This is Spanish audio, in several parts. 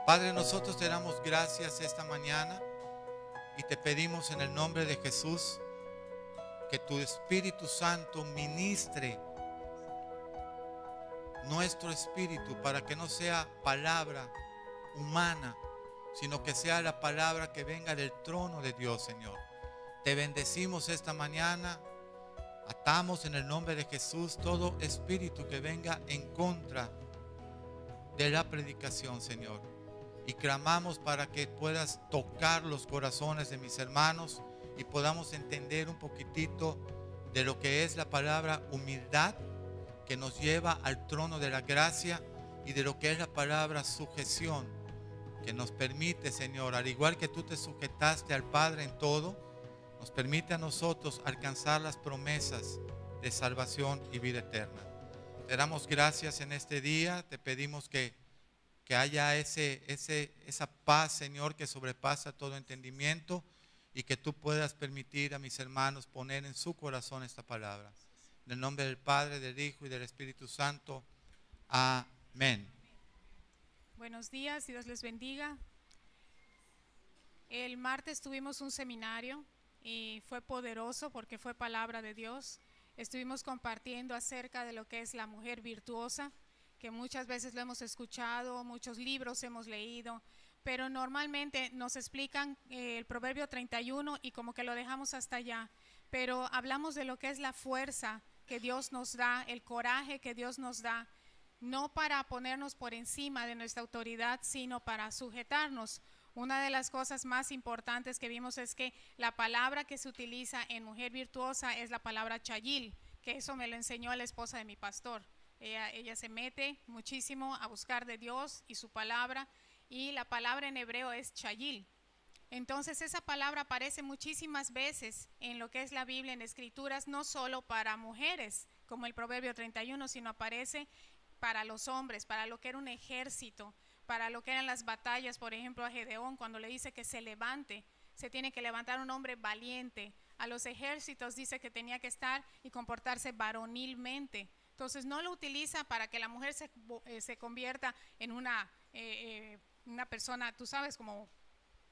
Padre, nosotros te damos gracias esta mañana y te pedimos en el nombre de Jesús que tu Espíritu Santo ministre nuestro espíritu para que no sea palabra humana, sino que sea la palabra que venga del trono de Dios, Señor. Te bendecimos esta mañana. Atamos en el nombre de Jesús todo espíritu que venga en contra de la predicación, Señor. Y clamamos para que puedas tocar los corazones de mis hermanos y podamos entender un poquitito de lo que es la palabra humildad, que nos lleva al trono de la gracia, y de lo que es la palabra sujeción, que nos permite, Señor, al igual que tú te sujetaste al Padre en todo, nos permite a nosotros alcanzar las promesas de salvación y vida eterna. Te damos gracias en este día. Te pedimos que haya esa paz, Señor, que sobrepasa todo entendimiento, y que tú puedas permitir a mis hermanos poner en su corazón esta palabra. En el nombre del Padre, del Hijo y del Espíritu Santo. Amén. Buenos días, Dios les bendiga. El martes tuvimos un seminario y fue poderoso porque fue palabra de Dios. Estuvimos compartiendo acerca de lo que es la mujer virtuosa, que muchas veces lo hemos escuchado, muchos libros hemos leído, pero normalmente nos explican el Proverbio 31 y como que lo dejamos hasta allá. Pero hablamos de lo que es la fuerza que Dios nos da, el coraje que Dios nos da, no para ponernos por encima de nuestra autoridad, sino para sujetarnos. Una de las cosas más importantes que vimos es que la palabra que se utiliza en mujer virtuosa es la palabra chayil, que eso me lo enseñó la esposa de mi pastor. Ella se mete muchísimo a buscar de Dios y su palabra, y la palabra en hebreo es chayil. Entonces esa palabra aparece muchísimas veces en lo que es la Biblia, en escrituras, no solo para mujeres, como el Proverbio 31, sino aparece para los hombres, para lo que era un ejército, para lo que eran las batallas. Por ejemplo, a Gedeón, cuando le dice que se levante, se tiene que levantar un hombre valiente. A los ejércitos dice que tenía que estar y comportarse varonilmente. Entonces no lo utiliza para que la mujer se convierta en una persona, tú sabes, como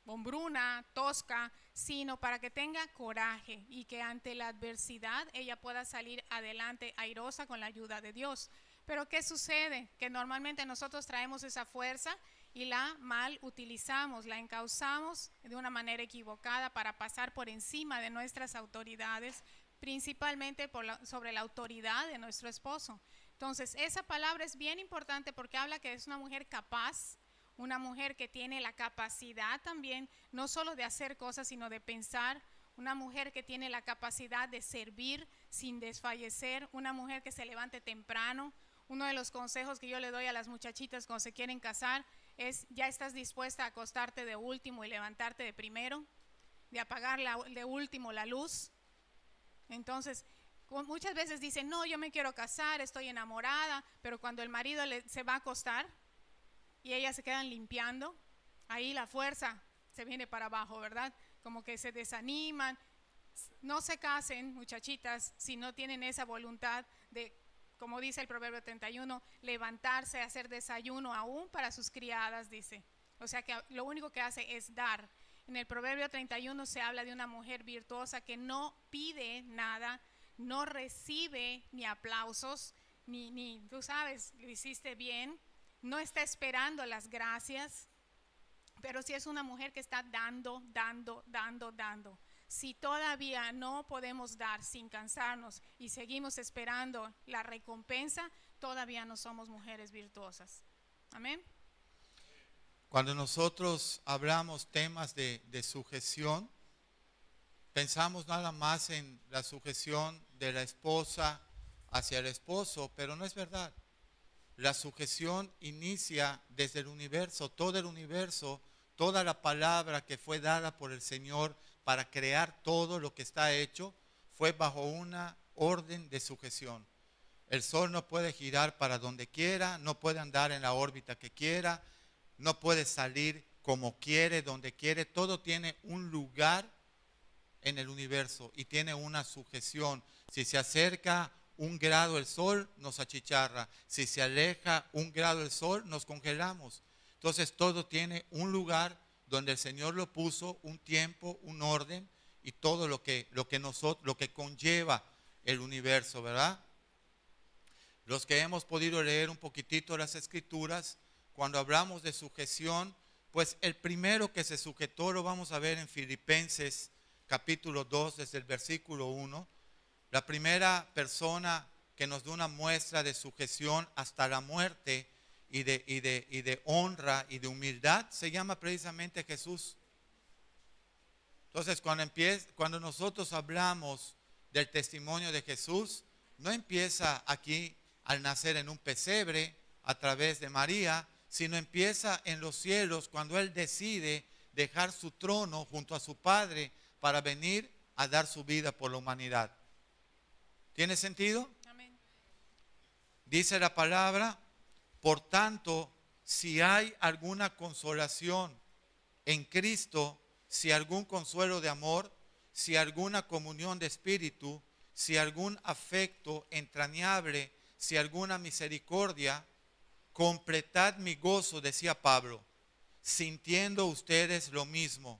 hombruna, tosca, sino para que tenga coraje y que ante la adversidad ella pueda salir adelante airosa con la ayuda de Dios. Pero ¿qué sucede? Que normalmente nosotros traemos esa fuerza y la mal utilizamos, la encauzamos de una manera equivocada para pasar por encima de nuestras autoridades, principalmente sobre la autoridad de nuestro esposo. Entonces esa palabra es bien importante porque habla que es una mujer capaz, una mujer que tiene la capacidad también, no solo de hacer cosas, sino de pensar. Una mujer que tiene la capacidad de servir sin desfallecer. Una mujer que se levante temprano. Uno de los consejos que yo le doy a las muchachitas cuando se quieren casar es: ¿ya estás dispuesta a acostarte de último y levantarte de primero? De apagar de último la luz. Entonces, muchas veces dicen: no, yo me quiero casar, estoy enamorada, pero cuando el marido se va a acostar y ellas se quedan limpiando, ahí la fuerza se viene para abajo, ¿verdad? Como que se desaniman. No se casen, muchachitas, si no tienen esa voluntad de, como dice el Proverbio 31, levantarse, hacer desayuno aún para sus criadas, dice. O sea que lo único que hace es dar. En el Proverbio 31 se habla de una mujer virtuosa que no pide nada, no recibe ni aplausos, ni tú sabes, lo hiciste bien. No está esperando las gracias, pero sí es una mujer que está dando. Si todavía no podemos dar sin cansarnos y seguimos esperando la recompensa, todavía no somos mujeres virtuosas. Amén. Cuando nosotros hablamos temas de sujeción, pensamos nada más en la sujeción de la esposa hacia el esposo, pero no es verdad. La sujeción inicia desde el universo, toda la palabra que fue dada por el Señor para crear todo lo que está hecho, fue bajo una orden de sujeción. El sol no puede girar para donde quiera, no puede andar en la órbita que quiera, no puede salir como quiere, donde quiere. Todo tiene un lugar en el universo y tiene una sujeción. Si se acerca 1 grado el sol, nos achicharra. Si se aleja 1 grado el sol, nos congelamos. Entonces todo tiene un lugar donde el Señor lo puso, un tiempo, un orden y todo lo que conlleva el universo, ¿verdad? Los que hemos podido leer un poquitito las Escrituras, cuando hablamos de sujeción, pues el primero que se sujetó lo vamos a ver en Filipenses capítulo 2, desde el versículo 1. La primera persona que nos da una muestra de sujeción hasta la muerte y de honra y de humildad se llama precisamente Jesús. Entonces cuando nosotros hablamos del testimonio de Jesús, no empieza aquí al nacer en un pesebre a través de María, sino empieza en los cielos cuando Él decide dejar su trono junto a su Padre para venir a dar su vida por la humanidad. ¿Tiene sentido? Amén. Dice la palabra, por tanto, si hay alguna consolación en Cristo, si algún consuelo de amor, si alguna comunión de espíritu, si algún afecto entrañable, si alguna misericordia, completad mi gozo, decía Pablo, sintiendo ustedes lo mismo,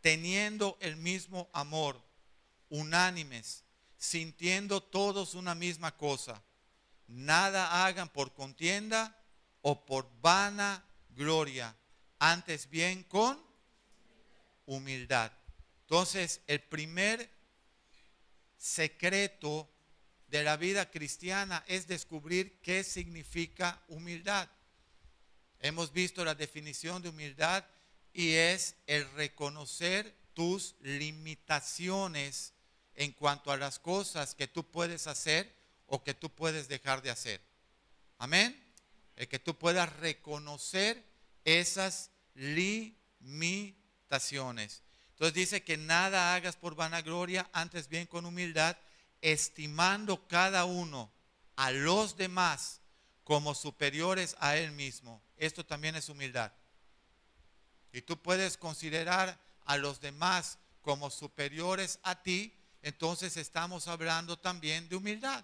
teniendo el mismo amor, unánimes, sintiendo todos una misma cosa. Nada hagan por contienda o por vana gloria, antes bien con humildad. Entonces, el primer secreto de la vida cristiana es descubrir qué significa humildad. Hemos visto la definición de humildad y es el reconocer tus limitaciones en cuanto a las cosas que tú puedes hacer o que tú puedes dejar de hacer. Amén. El que tú puedas reconocer esas limitaciones. Entonces dice que nada hagas por vanagloria, antes bien con humildad, estimando cada uno a los demás como superiores a él mismo. Esto también es humildad. Y tú puedes considerar a los demás como superiores a ti, entonces estamos hablando también de humildad.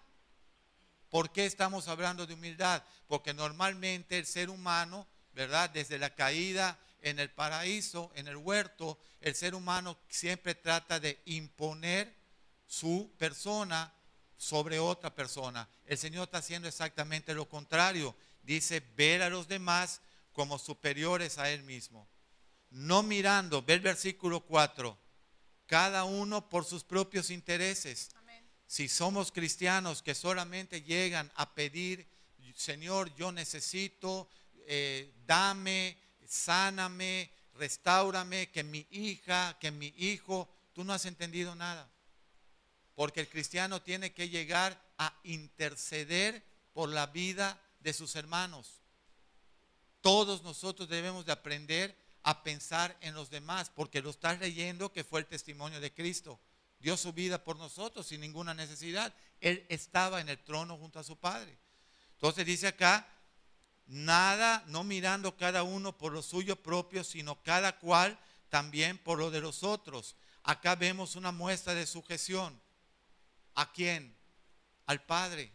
¿Por qué estamos hablando de humildad? Porque normalmente el ser humano, ¿verdad? Desde la caída en el paraíso, en el huerto, el ser humano siempre trata de imponer su persona sobre otra persona. El Señor está haciendo exactamente lo contrario. Dice, ver a los demás como superiores a Él mismo. No mirando, ve el versículo 4, cada uno por sus propios intereses. Amén. Si somos cristianos que solamente llegan a pedir, Señor, yo necesito, dame, sáname, restáurame, que mi hija, que mi hijo, tú no has entendido nada. Porque el cristiano tiene que llegar a interceder por la vida de sus hermanos. Todos nosotros debemos de aprender a pensar en los demás, porque lo estás leyendo que fue el testimonio de Cristo. Dio su vida por nosotros sin ninguna necesidad. Él estaba en el trono junto a su Padre. Entonces dice acá, nada, no mirando cada uno por lo suyo propio, sino cada cual también por lo de los otros. Acá vemos una muestra de sujeción. ¿A quién? Al Padre.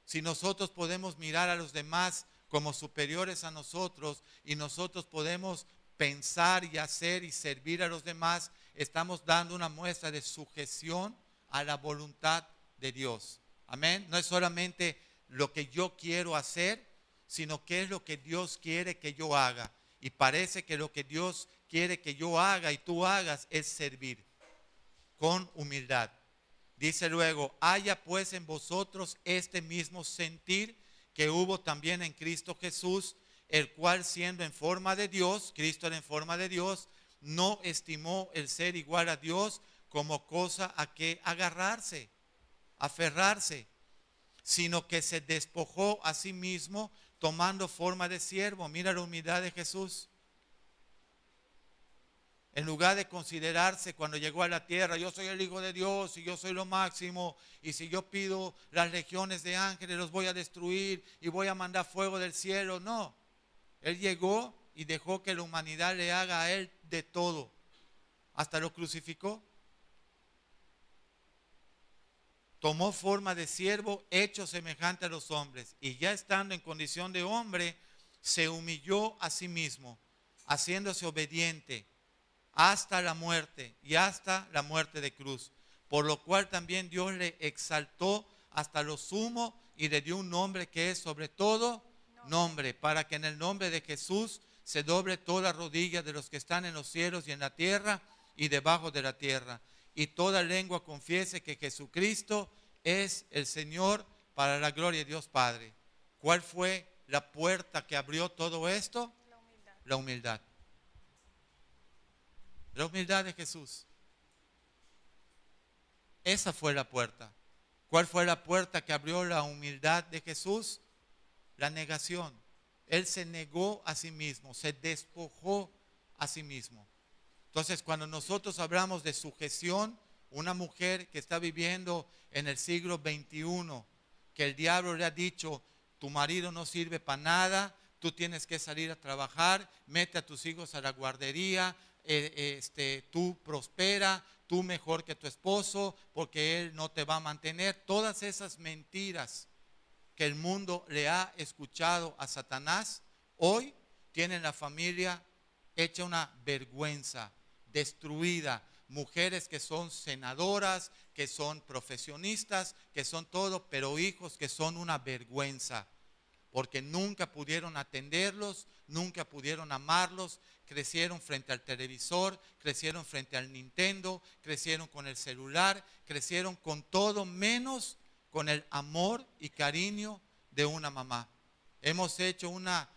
Si nosotros podemos mirar a los demás como superiores a nosotros y nosotros podemos pensar y hacer y servir a los demás, estamos dando una muestra de sujeción a la voluntad de Dios. Amén. No es solamente lo que yo quiero hacer, sino qué es lo que Dios quiere que yo haga. Y parece que lo que Dios quiere que yo haga y tú hagas es servir con humildad. Dice luego, haya pues en vosotros este mismo sentir que hubo también en Cristo Jesús, el cual siendo en forma de Dios, Cristo era en forma de Dios, no estimó el ser igual a Dios como cosa a que agarrarse, aferrarse, sino que se despojó a sí mismo tomando forma de siervo. Mira la humildad de Jesús. En lugar de considerarse cuando llegó a la tierra, yo soy el Hijo de Dios y yo soy lo máximo, y si yo pido las legiones de ángeles los voy a destruir y voy a mandar fuego del cielo. No, Él llegó y dejó que la humanidad le haga a Él de todo. Hasta lo crucificó. Tomó forma de siervo, hecho semejante a los hombres, y ya estando en condición de hombre, se humilló a sí mismo, haciéndose obediente hasta la muerte y hasta la muerte de cruz. Por lo cual también Dios le exaltó hasta lo sumo y le dio un nombre que es sobre todo nombre, para que en el nombre de Jesús se doble toda rodilla de los que están en los cielos y en la tierra y debajo de la tierra, y toda lengua confiese que Jesucristo es el Señor, para la gloria de Dios Padre. ¿Cuál fue la puerta que abrió todo esto? La humildad. La humildad. La humildad de Jesús. Esa fue la puerta. ¿Cuál fue la puerta que abrió la humildad de Jesús? La negación. Él se negó a sí mismo, se despojó a sí mismo. Entonces, cuando nosotros hablamos de sujeción, una mujer que está viviendo en el siglo XXI, que el diablo le ha dicho, tu marido no sirve para nada, tú tienes que salir a trabajar, mete a tus hijos a la guardería, tú prospera, tú mejor que tu esposo, porque él no te va a mantener. Todas esas mentiras que el mundo le ha escuchado a Satanás, hoy tienen la familia hecha una vergüenza, destruida. Mujeres que son senadoras, que son profesionistas, que son todo, pero hijos que son una vergüenza, porque nunca pudieron atenderlos, nunca pudieron amarlos, crecieron frente al televisor, crecieron frente al Nintendo, crecieron con el celular, crecieron con todo menos con el amor y cariño de una mamá. Hemos hecho una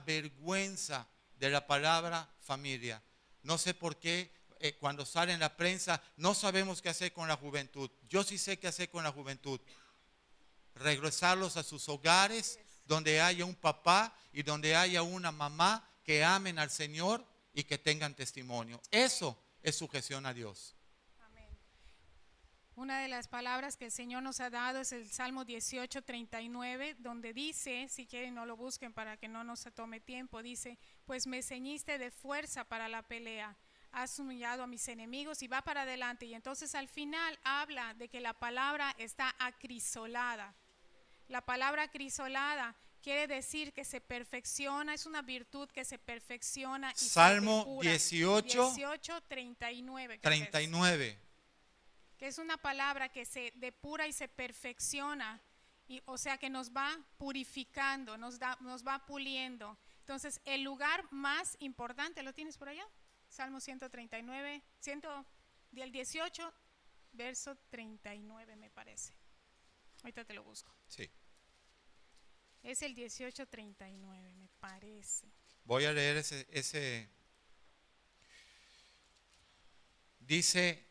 vergüenza de la palabra familia. No sé por qué cuando sale en la prensa no sabemos qué hacer con la juventud. Yo sí sé qué hacer con la juventud. Regresarlos a sus hogares donde haya un papá y donde haya una mamá que amen al Señor y que tengan testimonio. Eso es sujeción a Dios. Amén. Una de las palabras que el Señor nos ha dado es el Salmo 18:39, donde dice, si quieren no lo busquen para que no nos tome tiempo, dice, pues me ceñiste de fuerza para la pelea, has humillado a mis enemigos, y va para adelante. Y entonces al final habla de que la palabra está acrisolada. La palabra acrisolada quiere decir que se perfecciona, es una virtud que se perfecciona y Salmo se 18:39. 39, que es una palabra que se depura y se perfecciona, y, o sea que nos va purificando, nos va puliendo. Entonces el lugar más importante, ¿lo tienes por allá? Salmo 139, del 18, verso 39 me parece. Ahorita te lo busco. Sí. Es el 18:39 me parece. Voy a leer ese. Dice,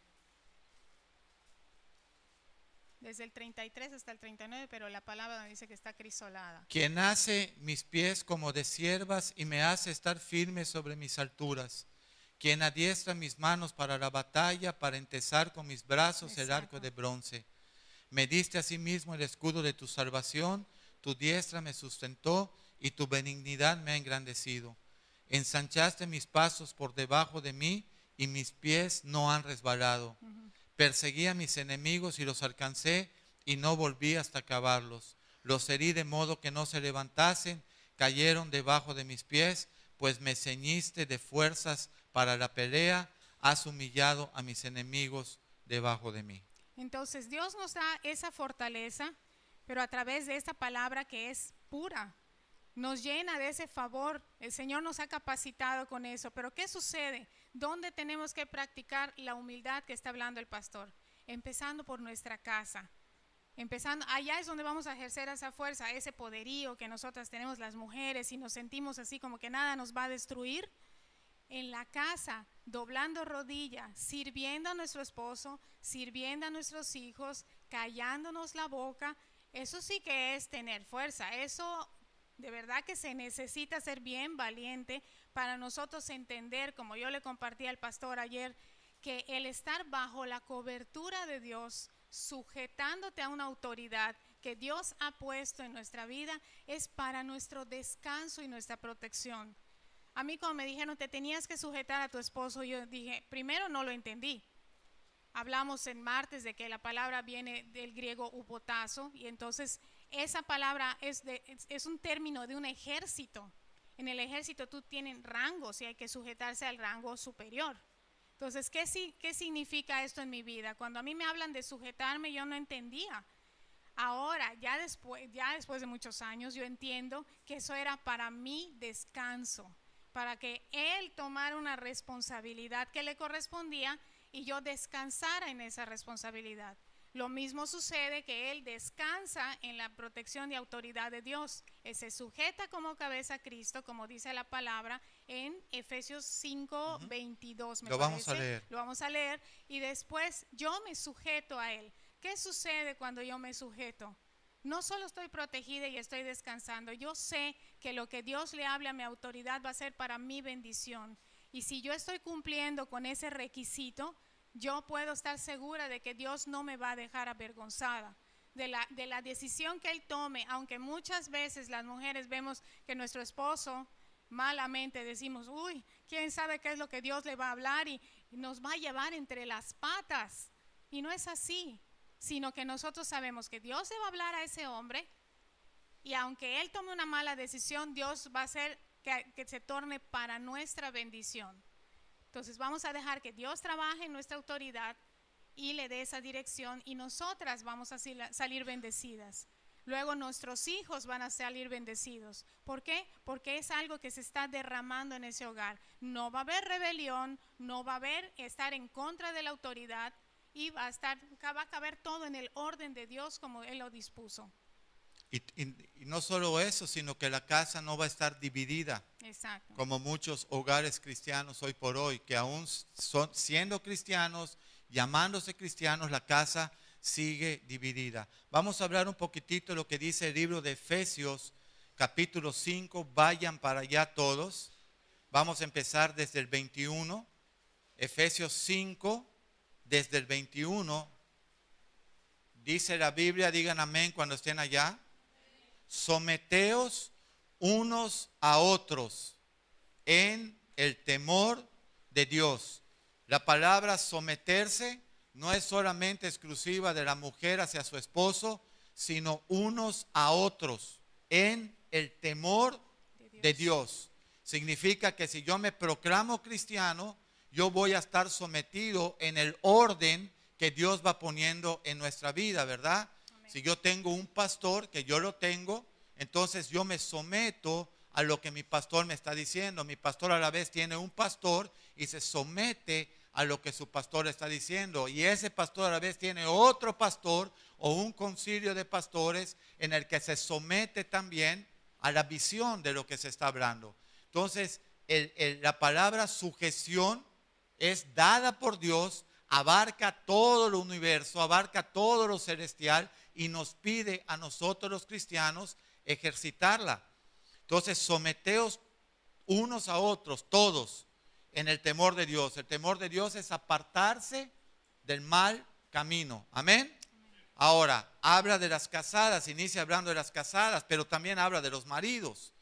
Desde el 33 hasta el 39, pero la palabra dice que está acrisolada. quien hace mis pies como de siervas y me hace estar firme sobre mis alturas, quien adiestra mis manos para la batalla, para entesar con mis brazos el arco de bronce. Me diste asimismo el escudo de tu salvación, tu diestra me sustentó y tu benignidad me ha engrandecido. Ensanchaste mis pasos por debajo de mí y mis pies no han resbalado. Perseguí a mis enemigos y los alcancé y no volví hasta acabarlos. Los herí de modo que no se levantasen, cayeron debajo de mis pies, pues me ceñiste de fuerzas para la pelea, has humillado a mis enemigos debajo de mí. Entonces Dios nos da esa fortaleza, pero a través de esta palabra que es pura, nos llena de ese favor. El Señor nos ha capacitado con eso. Pero ¿qué sucede? ¿Dónde tenemos que practicar la humildad que está hablando el pastor? Empezando por nuestra casa. Allá es donde vamos a ejercer esa fuerza, ese poderío que nosotras tenemos las mujeres, y nos sentimos así como que nada nos va a destruir. En la casa, doblando rodilla, sirviendo a nuestro esposo, sirviendo a nuestros hijos, callándonos la boca. Eso sí que es tener fuerza. Eso de verdad que se necesita ser bien valiente para nosotros entender, como yo le compartí al pastor ayer, que el estar bajo la cobertura de Dios, sujetándote a una autoridad que Dios ha puesto en nuestra vida, es para nuestro descanso y nuestra protección. A mí cuando me dijeron te tenías que sujetar a tu esposo, yo dije, primero no lo entendí. Hablamos en martes de que la palabra viene del griego upotazo, y entonces esa palabra es un término de un ejército. En el ejército tú tienes rangos y hay que sujetarse al rango superior. Entonces, ¿qué significa esto en mi vida? Cuando a mí me hablan de sujetarme, yo no entendía. Ahora, ya después de muchos años, yo entiendo que eso era para mi descanso, para que él tomara una responsabilidad que le correspondía y yo descansara en esa responsabilidad. Lo mismo sucede que él descansa en la protección y autoridad de Dios. Él se sujeta como cabeza a Cristo, como dice la palabra en Efesios 5, 22, me Lo parece. vamos a leer. Lo vamos a leer y después yo me sujeto a él. ¿Qué sucede cuando yo me sujeto? No solo estoy protegida y estoy descansando, yo sé que lo que Dios le hable a mi autoridad va a ser para mi bendición. Y si yo estoy cumpliendo con ese requisito, yo puedo estar segura de que Dios no me va a dejar avergonzada de la decisión que Él tome, aunque muchas veces las mujeres vemos que nuestro esposo malamente decimos, uy, quién sabe qué es lo que Dios le va a hablar y nos va a llevar entre las patas. Y no es así, sino que nosotros sabemos que Dios le va a hablar a ese hombre y aunque él tome una mala decisión, Dios va a hacer que se torne para nuestra bendición. Entonces vamos a dejar que Dios trabaje en nuestra autoridad y le dé esa dirección y nosotras vamos a salir bendecidas. Luego nuestros hijos van a salir bendecidos. ¿Por qué? Porque es algo que se está derramando en ese hogar. No va a haber rebelión, no va a haber estar en contra de la autoridad y va a caber todo en el orden de Dios como Él lo dispuso. Y no solo eso, sino que la casa no va a estar dividida. Exacto. Como muchos hogares cristianos hoy por hoy, que aún siendo cristianos, llamándose cristianos, la casa sigue dividida. Vamos a hablar un poquitito de lo que dice el libro de Efesios, capítulo 5. Vayan para allá todos. Vamos a empezar desde el 21. Efesios 5, desde el 21. Dice la Biblia, digan amén cuando estén allá. Someteos unos a otros en el temor de Dios. La palabra someterse no es solamente exclusiva de la mujer hacia su esposo, sino unos a otros en el temor de Dios. Significa que si yo me proclamo cristiano, yo voy a estar sometido en el orden que Dios va poniendo en nuestra vida, ¿verdad? Amén. Si yo tengo un pastor, que yo lo tengo, entonces yo me someto a lo que mi pastor me está diciendo. Mi pastor a la vez tiene un pastor y se somete a lo que su pastor está diciendo. Y ese pastor a la vez tiene otro pastor o un concilio de pastores en el que se somete también a la visión de lo que se está hablando. Entonces, la palabra sujeción es dada por Dios, abarca todo el universo, abarca todo lo celestial y nos pide a nosotros los cristianos ejercitarla. Entonces, someteos unos a otros, todos, en el temor de Dios. El temor de Dios es apartarse del mal camino. Amén. Ahora, habla de las casadas, inicia hablando de las casadas, pero también habla de los maridos.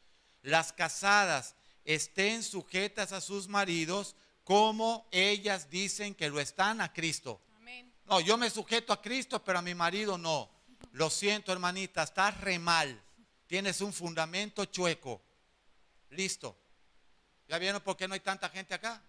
Las casadas estén sujetas a sus maridos como ellas dicen que lo están a Cristo. Amén. No, yo me sujeto a Cristo, pero a mi marido no. Lo siento, hermanita, estás re mal. Tienes un fundamento chueco. Listo. ¿Ya vieron por qué no hay tanta gente acá?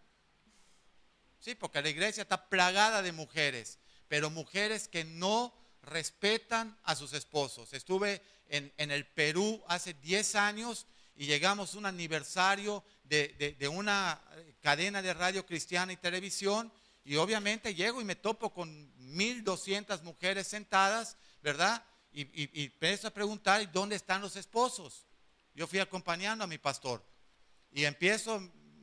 Sí, porque la iglesia está plagada de mujeres, pero mujeres que no respetan a sus esposos. Estuve en el Perú hace 10 años y llegamos a un aniversario de una cadena de radio cristiana y televisión y obviamente llego y me topo con 1,200 mujeres sentadas, ¿verdad? Y empiezo a preguntar, ¿dónde están los esposos? Yo fui acompañando a mi pastor y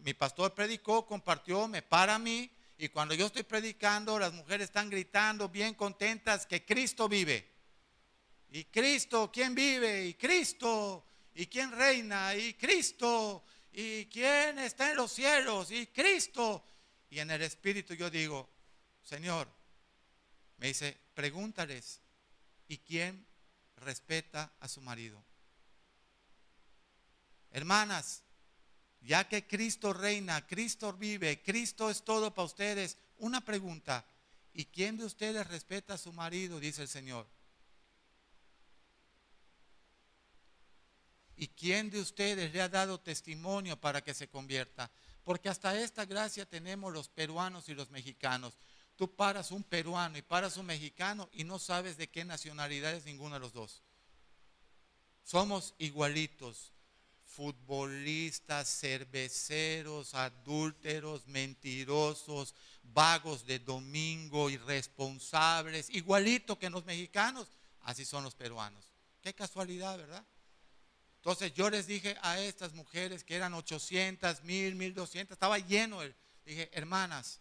mi pastor predicó, compartió, me para a mí y cuando yo estoy predicando las mujeres están gritando bien contentas que Cristo vive. Y Cristo, ¿quién vive? Y Cristo, ¿y quién reina? Y Cristo, ¿y quién está en los cielos? Y Cristo. Y en el espíritu yo digo, Señor, me dice, pregúntales, ¿y quién respeta a su marido? Hermanas, ya que Cristo reina, Cristo vive, Cristo es todo para ustedes, una pregunta, ¿y quién de ustedes respeta a su marido? Dice el Señor. ¿Y quién de ustedes le ha dado testimonio para que se convierta? Porque hasta esta gracia tenemos los peruanos y los mexicanos. Tú paras un peruano y paras un mexicano y no sabes de qué nacionalidad es ninguno de los dos. Somos igualitos. Futbolistas, cerveceros, adúlteros, mentirosos, vagos de domingo, irresponsables, igualito que los mexicanos, así son los peruanos. Qué casualidad, ¿verdad? Entonces yo les dije a estas mujeres que eran 800, 1000, 1200, estaba lleno. Dije, hermanas,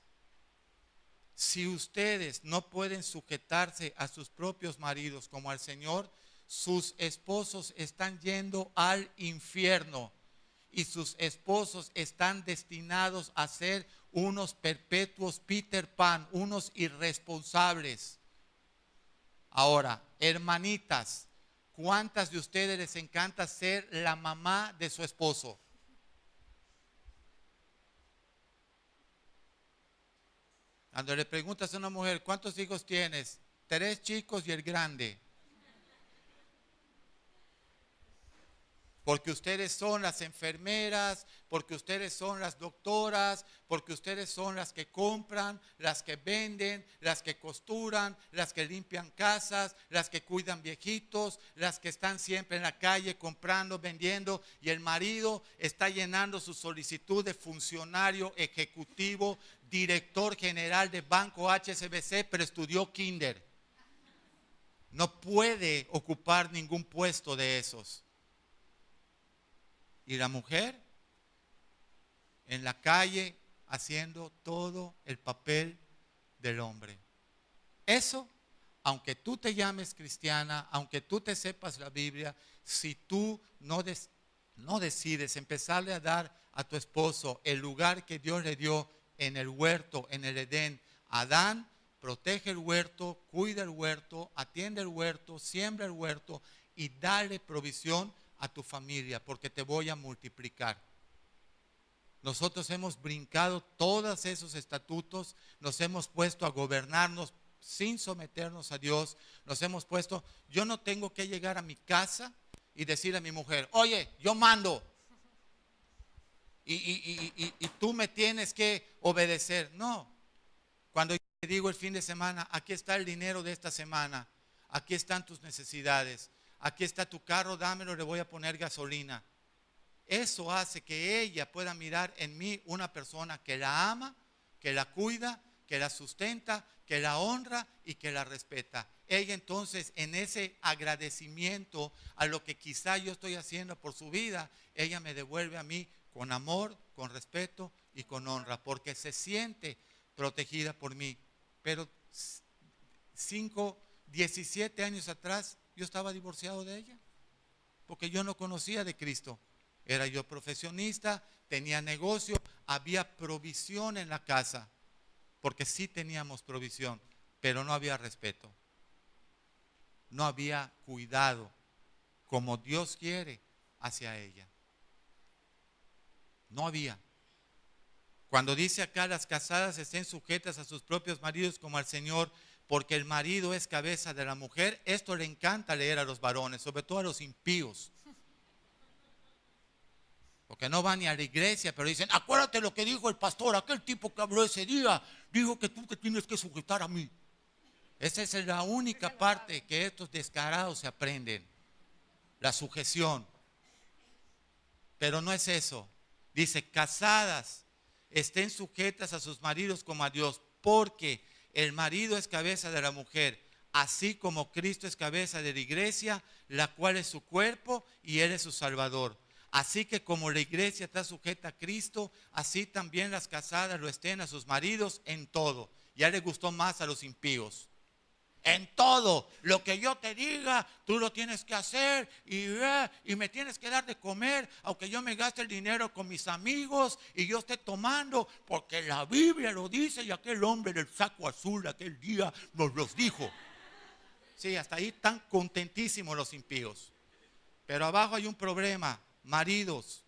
si ustedes no pueden sujetarse a sus propios maridos como al Señor, sus esposos están yendo al infierno y sus esposos están destinados a ser unos perpetuos Peter Pan, unos irresponsables. Ahora, hermanitas, ¿cuántas de ustedes les encanta ser la mamá de su esposo? Cuando le preguntas a una mujer, ¿cuántos hijos tienes? 3 chicos y el grande. Porque ustedes son las enfermeras, porque ustedes son las doctoras, porque ustedes son las que compran, las que venden, las que costuran, las que limpian casas, las que cuidan viejitos, las que están siempre en la calle comprando, vendiendo, y el marido está llenando su solicitud de funcionario ejecutivo, director general de Banco HSBC, pero estudió kinder. No puede ocupar ningún puesto de esos. Y la mujer en la calle haciendo todo el papel del hombre. Eso, aunque tú te llames cristiana, aunque tú te sepas la Biblia, si tú no decides empezarle a dar a tu esposo el lugar que Dios le dio en el huerto, en el Edén, Adán, protege el huerto, cuida el huerto, atiende el huerto, siembra el huerto y dale provisión a tu familia, porque te voy a multiplicar. Nosotros hemos brincado todos esos estatutos, nos hemos puesto a gobernarnos sin someternos a Dios, nos hemos puesto, yo no tengo que llegar a mi casa y decirle a mi mujer, oye, yo mando y tú me tienes que obedecer. No, cuando yo te digo el fin de semana, aquí está el dinero de esta semana, aquí están tus necesidades, aquí está tu carro, dámelo, le voy a poner gasolina. Eso hace que ella pueda mirar en mí una persona que la ama, que la cuida, que la sustenta, que la honra y que la respeta. Ella entonces, en ese agradecimiento a lo que quizá yo estoy haciendo por su vida, ella me devuelve a mí con amor, con respeto y con honra, porque se siente protegida por mí. Pero 17 años atrás yo estaba divorciado de ella, porque yo no conocía de Cristo. Era yo profesionista, tenía negocio, había provisión en la casa, porque sí teníamos provisión, pero no había respeto, no había cuidado como Dios quiere hacia ella. No había. Cuando dice acá, las casadas estén sujetas a sus propios maridos como al Señor, porque el marido es cabeza de la mujer. Esto le encanta leer a los varones, sobre todo a los impíos, porque no van ni a la iglesia, pero dicen, acuérdate lo que dijo el pastor, aquel tipo que habló ese día, dijo que tú te tienes que sujetar a mí. Esa es la única parte que estos descarados se aprenden, la sujeción. Pero no es eso. Dice, casadas estén sujetas a sus maridos como a Dios, porque el marido es cabeza de la mujer, así como Cristo es cabeza de la iglesia, la cual es su cuerpo y Él es su Salvador. Así que como la iglesia está sujeta a Cristo, así también las casadas lo estén a sus maridos en todo. Ya le gustó más a los impíos. En todo, lo que yo te diga, tú lo tienes que hacer y me tienes que dar de comer, aunque yo me gaste el dinero con mis amigos y yo esté tomando, porque la Biblia lo dice y aquel hombre del saco azul aquel día nos los dijo. Sí, hasta ahí están contentísimos los impíos. Pero abajo hay un problema. Maridos,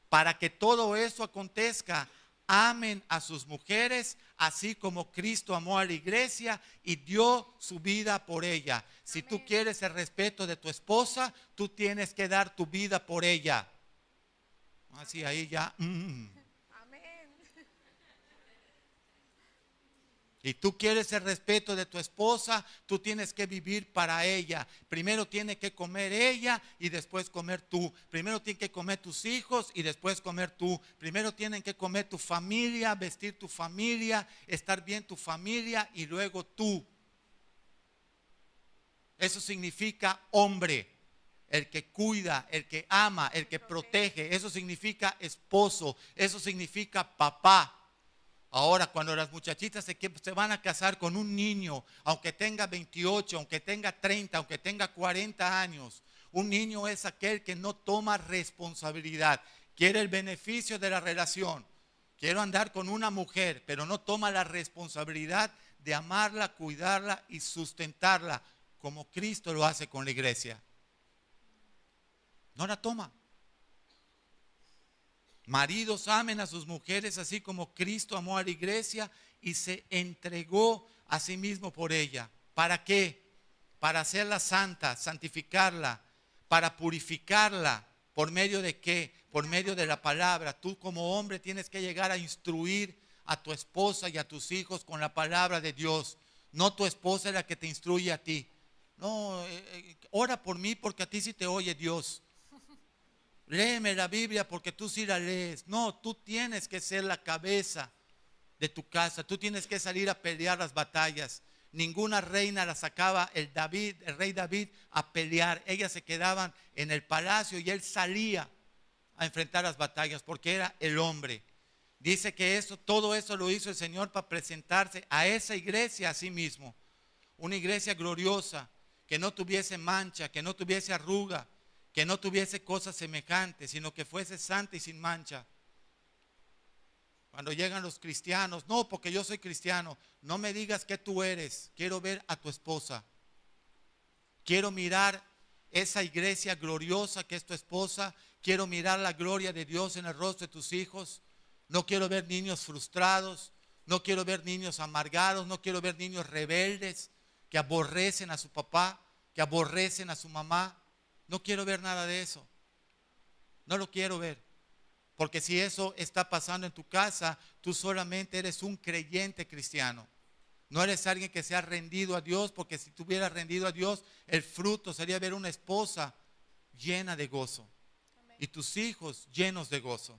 para que todo eso acontezca, amen a sus mujeres, así como Cristo amó a la iglesia y dio su vida por ella. Si tú quieres el respeto de tu esposa, tú tienes que dar tu vida por ella. Así ahí ya. Y tú quieres el respeto de tu esposa, tú tienes que vivir para ella. Primero tiene que comer ella y después comer tú. Primero tienen que comer tus hijos y después comer tú. Primero tienen que comer tu familia, vestir tu familia, estar bien tu familia y luego tú. Eso significa hombre, el que cuida, el que ama, el que protege. Eso significa esposo, eso significa papá. Ahora, cuando las muchachitas se van a casar con un niño, aunque tenga 28, aunque tenga 30, aunque tenga 40 años, un niño es aquel que no toma responsabilidad. Quiere el beneficio de la relación. Quiero andar con una mujer, pero no toma la responsabilidad de amarla, cuidarla y sustentarla, como Cristo lo hace con la iglesia. No la toma. Maridos, amen a sus mujeres así como Cristo amó a la iglesia y se entregó a sí mismo por ella. ¿Para qué? Para hacerla santa, santificarla, para purificarla. ¿Por medio de qué? Por medio de la palabra. Tú como hombre tienes que llegar a instruir a tu esposa y a tus hijos con la palabra de Dios. No tu esposa es la que te instruye a ti. No, ora por mí porque a ti sí te oye Dios. Léeme la Biblia porque tú sí la lees. No, tú tienes que ser la cabeza de tu casa. Tú tienes que salir a pelear las batallas. Ninguna reina la sacaba el rey David a pelear. Ellas se quedaban en el palacio y él salía a enfrentar las batallas porque era el hombre. Dice que todo eso lo hizo el Señor para presentarse a esa iglesia a sí mismo. Una iglesia gloriosa, que no tuviese mancha, que no tuviese arruga, que no tuviese cosas semejantes, sino que fuese santa y sin mancha. Cuando llegan los cristianos, no, porque yo soy cristiano, no me digas que tú eres, quiero ver a tu esposa. Quiero mirar esa iglesia gloriosa que es tu esposa, quiero mirar la gloria de Dios en el rostro de tus hijos. No quiero ver niños frustrados, no quiero ver niños amargados, no quiero ver niños rebeldes que aborrecen a su papá, que aborrecen a su mamá. No quiero ver nada de eso. No lo quiero ver. Porque si eso está pasando en tu casa, tú solamente eres un creyente cristiano. No eres alguien que se ha rendido a Dios, porque si tú hubieras rendido a Dios, el fruto sería ver una esposa llena de gozo. Amén. Y tus hijos llenos de gozo.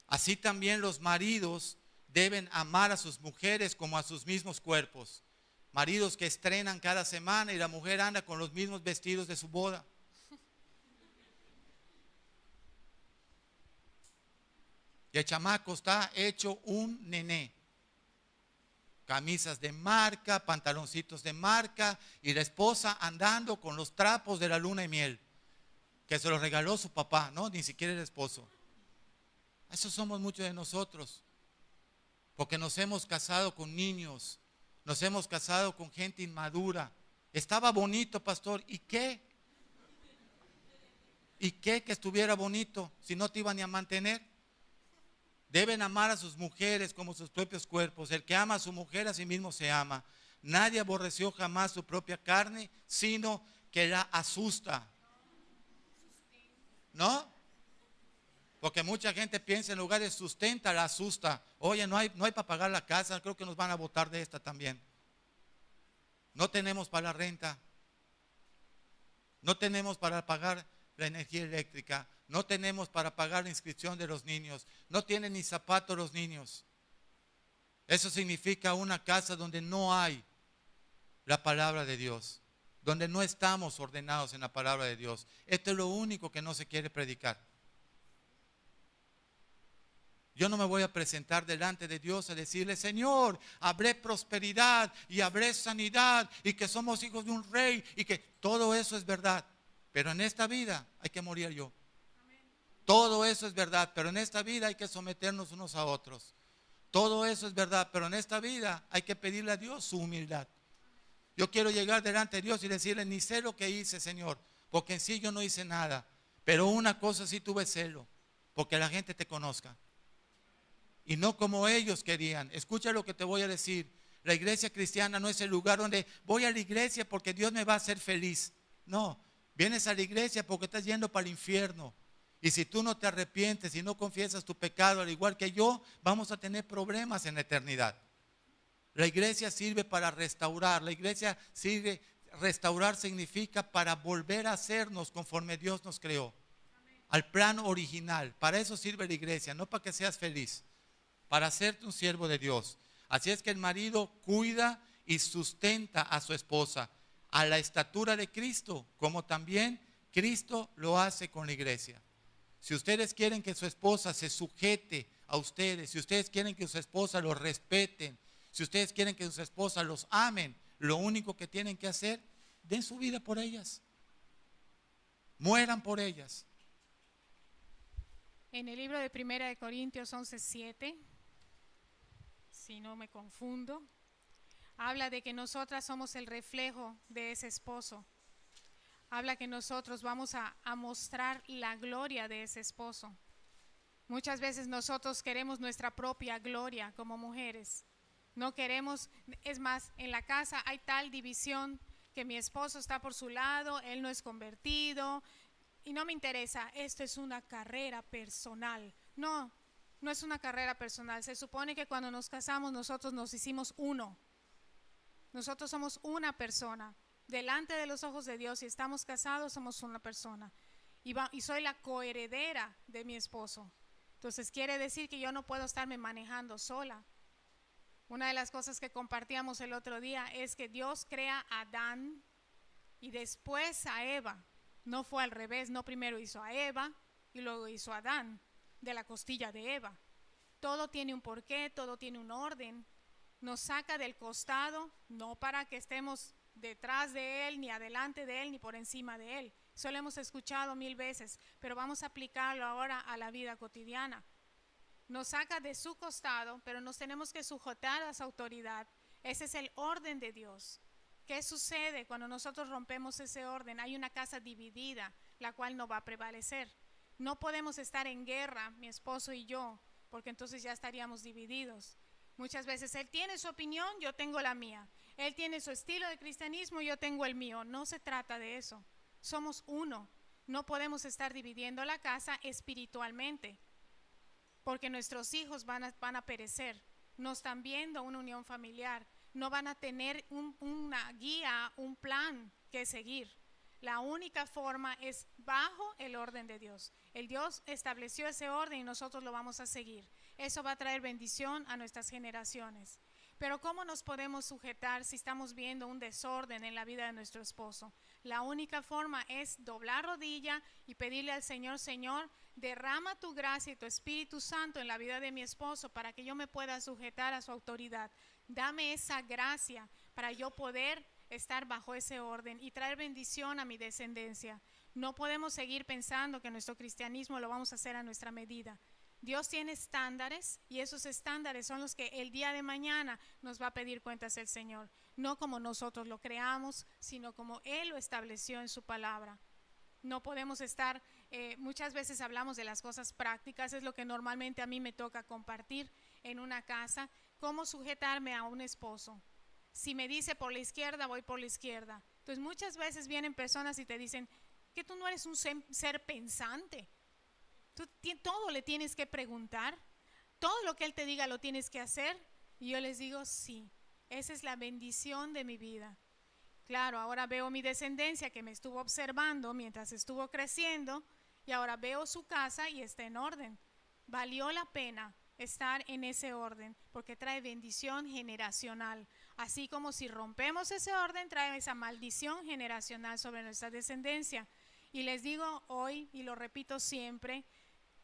Así también los maridos deben amar a sus mujeres como a sus mismos cuerpos. Maridos que estrenan cada semana y la mujer anda con los mismos vestidos de su boda. Y el chamaco está hecho un nené. Camisas de marca, pantaloncitos de marca y la esposa andando con los trapos de la luna de miel que se los regaló su papá, no, ni siquiera el esposo. Eso somos muchos de nosotros, porque nos hemos casado con niños. Nos hemos casado con gente inmadura. Estaba bonito, pastor. ¿Y qué? ¿Y qué que estuviera bonito si no te iban ni a mantener? Deben amar a sus mujeres como sus propios cuerpos. El que ama a su mujer a sí mismo se ama. Nadie aborreció jamás su propia carne, sino que la asusta. ¿No? Porque mucha gente piensa en lugar de sustenta, la asusta. Oye, no hay para pagar la casa, creo que nos van a botar de esta también. No tenemos para la renta. No tenemos para pagar la energía eléctrica. No tenemos para pagar la inscripción de los niños. No tienen ni zapatos los niños. Eso significa una casa donde no hay la palabra de Dios. Donde no estamos ordenados en la palabra de Dios. Esto es lo único que no se quiere predicar. Yo no me voy a presentar delante de Dios a decirle, Señor, habré prosperidad y habré sanidad y que somos hijos de un rey y que todo eso es verdad. Pero en esta vida hay que morir yo. Amén. Todo eso es verdad, pero en esta vida hay que someternos unos a otros. Todo eso es verdad, pero en esta vida hay que pedirle a Dios su humildad. Yo quiero llegar delante de Dios y decirle, ni sé lo que hice, Señor, porque en sí yo no hice nada. Pero una cosa sí tuve celo, porque la gente te conozca. y no como ellos querían. Escucha lo que te voy a decir. La iglesia cristiana no es el lugar donde voy a la iglesia porque Dios me va a hacer feliz. No, vienes a la iglesia porque estás yendo para el infierno. Y si tú no te arrepientes y no confiesas tu pecado, al igual que yo, vamos a tener problemas en la eternidad. La iglesia sirve para restaurar. La iglesia sirve, restaurar significa para volver a hacernos conforme Dios nos creó. Al plan original. Para eso sirve la iglesia, no para que seas feliz, para hacerte un siervo de Dios. Así es que el marido cuida y sustenta a su esposa a la estatura de Cristo, como también Cristo lo hace con la iglesia. Si ustedes quieren que su esposa se sujete a ustedes, si ustedes quieren que su esposa los respeten, si ustedes quieren que su esposa los amen, lo único que tienen que hacer, den su vida por ellas. Mueran por ellas. En el libro de 1 Corintios 11:7, si no me confundo, habla de que nosotras somos el reflejo de ese esposo. Habla que nosotros vamos a mostrar la gloria de ese esposo. Muchas veces nosotros queremos nuestra propia gloria como mujeres. No queremos, es más, en la casa hay tal división que mi esposo está por su lado, él no es convertido y no me interesa, esto es una carrera personal. No, no es una carrera personal. Se supone que cuando nos casamos nosotros nos hicimos uno. Nosotros somos una persona. Delante de los ojos de Dios, si estamos casados, somos una persona. Y soy la coheredera de mi esposo. Entonces quiere decir que yo no puedo estarme manejando sola. Una de las cosas que compartíamos el otro día es que Dios crea a Adán y después a Eva. No fue al revés, no primero hizo a Eva y luego hizo a Adán de la costilla de Eva. Todo tiene un porqué, todo tiene un orden. Nos saca del costado, no para que estemos detrás de él, ni adelante de él, ni por encima de él. Eso lo hemos escuchado 1000 veces, pero vamos a aplicarlo ahora a la vida cotidiana. Nos saca de su costado, pero nos tenemos que sujetar a su autoridad. Ese es el orden de Dios. ¿Qué sucede cuando nosotros rompemos ese orden? Hay una casa dividida, la cual no va a prevalecer. No podemos estar en guerra, mi esposo y yo, porque entonces ya estaríamos divididos. Muchas veces él tiene su opinión, yo tengo la mía. Él tiene su estilo de cristianismo, yo tengo el mío. No se trata de eso. Somos uno. No podemos estar dividiendo la casa espiritualmente, porque nuestros hijos van a perecer. No están viendo una unión familiar. No van a tener una guía, un plan que seguir. La única forma es bajo el orden de Dios. El Dios estableció ese orden y nosotros lo vamos a seguir. Eso va a traer bendición a nuestras generaciones. Pero ¿cómo nos podemos sujetar si estamos viendo un desorden en la vida de nuestro esposo? La única forma es doblar rodilla y pedirle al Señor, Señor, derrama tu gracia y tu Espíritu Santo en la vida de mi esposo para que yo me pueda sujetar a su autoridad. Dame esa gracia para yo poder estar bajo ese orden y traer bendición a mi descendencia. No podemos seguir pensando que nuestro cristianismo lo vamos a hacer a nuestra medida. Dios tiene estándares y esos estándares son los que el día de mañana nos va a pedir cuentas el Señor. No como nosotros lo creamos, sino como Él lo estableció en su palabra. No podemos estar, muchas veces hablamos de las cosas prácticas, es lo que normalmente a mí me toca compartir en una casa, cómo sujetarme a un esposo. Si me dice por la izquierda, voy por la izquierda. Entonces muchas veces vienen personas y te dicen que tú no eres un ser pensante. Tú todo le tienes que preguntar, todo lo que Él te diga lo tienes que hacer. Y yo les digo, sí, esa es la bendición de mi vida. Claro, ahora veo mi descendencia que me estuvo observando mientras estuvo creciendo y ahora veo su casa y está en orden. Valió la pena estar en ese orden porque trae bendición generacional. Así como si rompemos ese orden, trae esa maldición generacional sobre nuestra descendencia. Y les digo hoy, y lo repito siempre,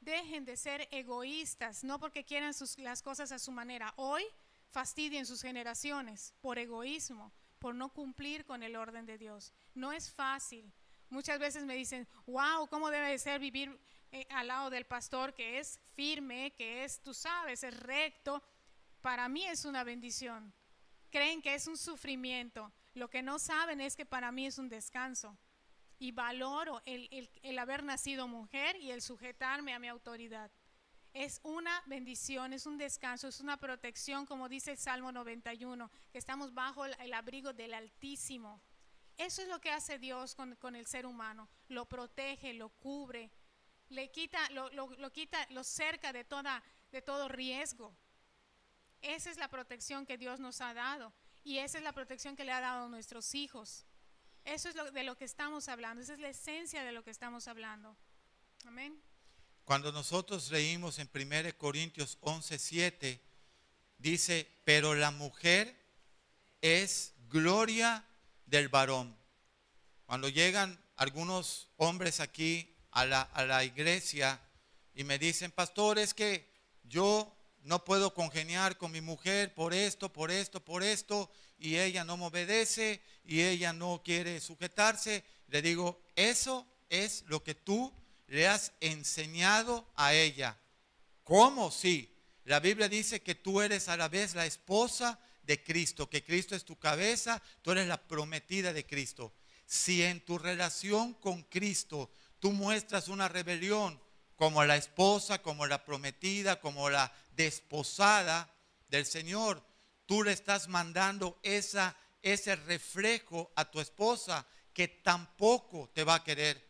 dejen de ser egoístas, no porque quieran las cosas a su manera. Hoy fastidien sus generaciones por egoísmo, por no cumplir con el orden de Dios. No es fácil. Muchas veces me dicen, wow, ¿cómo debe de ser vivir al lado del pastor que es firme, que es, tú sabes, es recto? Para mí es una bendición. Creen que es un sufrimiento. Lo que no saben es que para mí es un descanso. Y valoro el haber nacido mujer y el sujetarme a mi autoridad. Es una bendición, es un descanso, es una protección, como dice el Salmo 91, que estamos bajo el abrigo del Altísimo. Eso es lo que hace Dios con el ser humano. Lo protege, lo cubre, le quita, lo cerca de todo riesgo. Esa es la protección que Dios nos ha dado. Y esa es la protección que le ha dado a nuestros hijos. Eso es de lo que estamos hablando. Esa es la esencia de lo que estamos hablando. Amén. Cuando nosotros leímos en 1 Corintios 11:7, dice, pero la mujer es gloria del varón. Cuando llegan algunos hombres aquí a la iglesia y me dicen, pastor, es que yo no puedo congeniar con mi mujer por esto, y ella no me obedece y ella no quiere sujetarse, le digo, eso es lo que tú le has enseñado a ella. ¿Cómo? Sí. La Biblia dice que tú eres a la vez la esposa de Cristo, que Cristo es tu cabeza, tú eres la prometida de Cristo. Si en tu relación con Cristo tú muestras una rebelión, como la esposa, como la prometida, como la desposada del Señor, tú le estás mandando ese reflejo a tu esposa, que tampoco te va a querer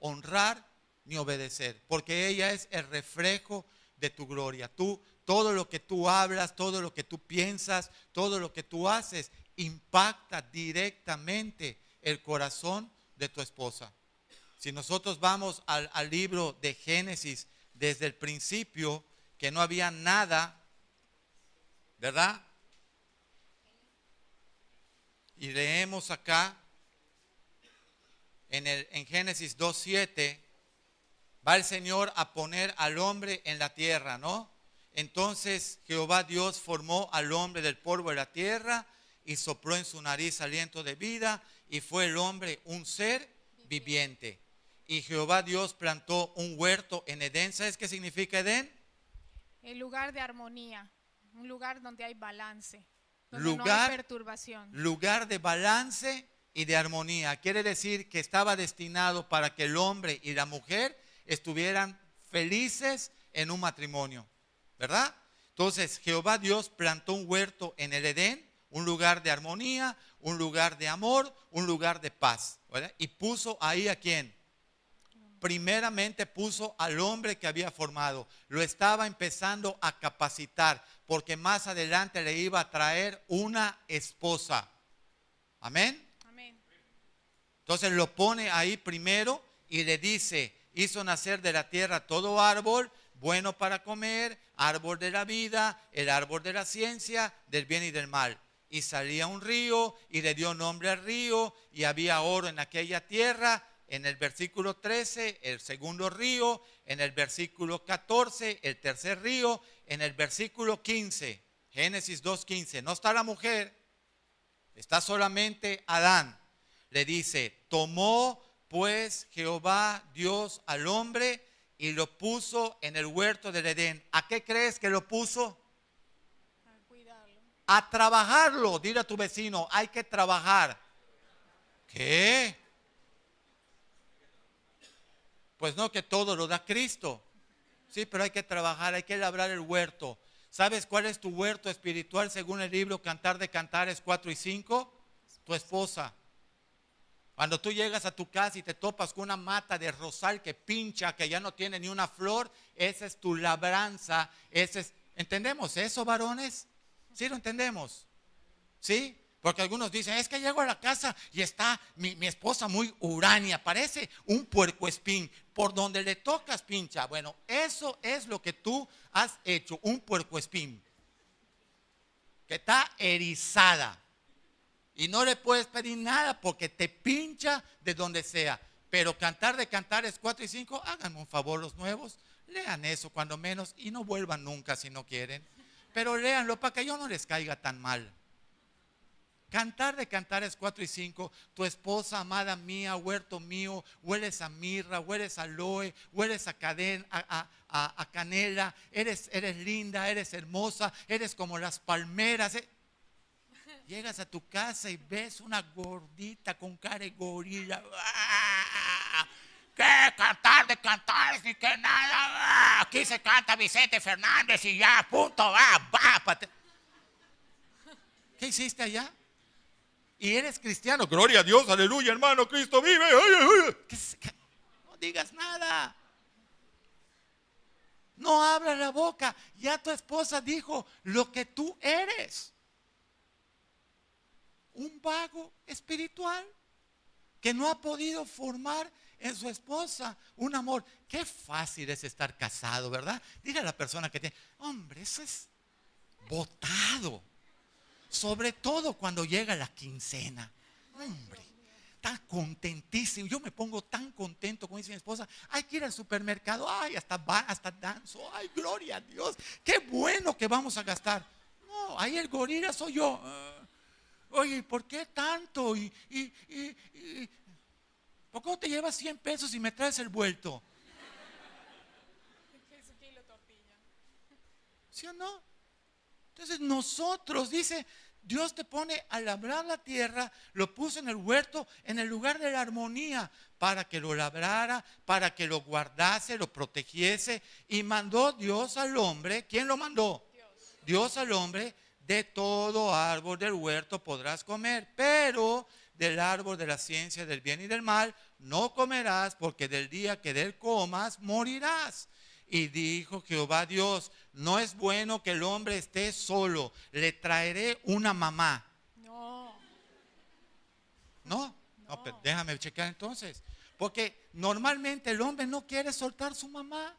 honrar ni obedecer, porque ella es el reflejo de tu gloria. Todo lo que tú hablas, todo lo que tú piensas, todo lo que tú haces, impacta directamente el corazón de tu esposa. Si nosotros vamos al libro de Génesis, desde el principio, que no había nada, ¿verdad? Y leemos acá, en Génesis 2:7, va el Señor a poner al hombre en la tierra, ¿no? Entonces Jehová Dios formó al hombre del polvo de la tierra y sopló en su nariz aliento de vida, y fue el hombre un ser viviente. Y Jehová Dios plantó un huerto en Edén. ¿Sabes qué significa Edén? El lugar de armonía, un lugar donde hay balance, donde no hay perturbación. Lugar de balance y de armonía. Quiere decir que estaba destinado para que el hombre y la mujer estuvieran felices en un matrimonio, ¿verdad? Entonces Jehová Dios plantó un huerto en el Edén, un lugar de armonía, un lugar de amor, un lugar de paz, ¿verdad? Y puso ahí ¿a quién? Primeramente puso al hombre que había formado. Lo estaba empezando a capacitar, porque más adelante le iba a traer una esposa. Amén. Amén. Entonces lo pone ahí primero y le dice, hizo nacer de la tierra todo árbol bueno para comer, árbol de la vida, el árbol de la ciencia, del bien y del mal. Y salía un río y le dio nombre al río, y había oro en aquella tierra. En el versículo 13, el segundo río. En el versículo 14, el tercer río. En el versículo 15, Génesis 2:15, no está la mujer, está solamente Adán. Le dice, tomó pues Jehová Dios al hombre y lo puso en el huerto del Edén. ¿A qué crees que lo puso? A cuidarlo. A trabajarlo. Dile a tu vecino, hay que trabajar. ¿Qué? Pues no, que todo lo da Cristo. Sí, pero hay que trabajar, hay que labrar el huerto. ¿Sabes cuál es tu huerto espiritual según el libro Cantar de Cantares 4 y 5? Tu esposa. Cuando tú llegas a tu casa y te topas con una mata de rosal que pincha, que ya no tiene ni una flor, esa es tu labranza. ¿Entendemos eso, varones? ¿Sí lo entendemos? ¿Sí? Porque algunos dicen, es que llego a la casa y está mi esposa muy huraña, parece un puercoespín, por donde le tocas pincha. Bueno, eso es lo que tú has hecho, un puercoespín, que está erizada. Y no le puedes pedir nada porque te pincha de donde sea. Pero Cantar de Cantares 4 y 5, háganme un favor los nuevos, lean eso cuando menos y no vuelvan nunca si no quieren. Pero léanlo para que yo no les caiga tan mal. Cantar de Cantares 4 y 5, tu esposa amada mía, huerto mío, hueles a mirra, hueles a aloe, hueles a canela, eres linda, eres hermosa, eres como las palmeras. Llegas a tu casa y ves una gordita con cara de gorila. ¡Ah! ¿Qué? Cantar. de cantar ni que nada. Aquí se canta Vicente Fernández y ya, punto, va. ¿Qué hiciste allá? Y eres cristiano. Gloria a Dios, aleluya, hermano, Cristo vive. Ay. No digas nada. No abras la boca. Ya tu esposa dijo lo que tú eres. Un vago espiritual que no ha podido formar en su esposa un amor. Qué fácil es estar casado, ¿verdad? Dile a la persona que tiene, hombre, eso es botado. Sobre todo cuando llega la quincena. Hombre, está contentísimo. Yo me pongo tan contento, como dice mi esposa. Hay que ir al supermercado. Ay, hasta danzo. Ay, gloria a Dios. Qué bueno que vamos a gastar. No, ahí el gorila soy yo. Oye, ¿por qué tanto? ¿Por qué no te llevas 100 pesos y me traes el vuelto? ¿Sí o no? Entonces nosotros, dice, Dios te pone a labrar la tierra, lo puso en el huerto, en el lugar de la armonía, para que lo labrara, para que lo guardase, lo protegiese. Y mandó Dios al hombre. ¿Quién lo mandó? Dios al hombre. De todo árbol del huerto podrás comer, pero del árbol de la ciencia del bien y del mal no comerás, porque del día que de él comas morirás. Y dijo Jehová Dios, no es bueno que el hombre esté solo, le traeré una mamá. No, pero déjame checar entonces, porque normalmente el hombre no quiere soltar su mamá.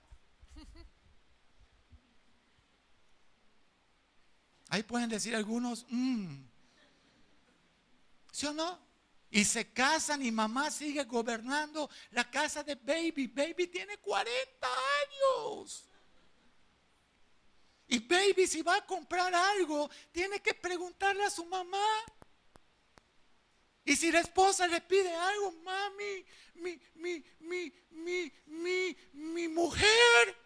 Ahí pueden decir algunos, ¿sí o no? Y se casan y mamá sigue gobernando la casa de Baby. Baby tiene 40 años. Y Baby, si va a comprar algo, tiene que preguntarle a su mamá. Y si la esposa le pide algo, mami, mi mujer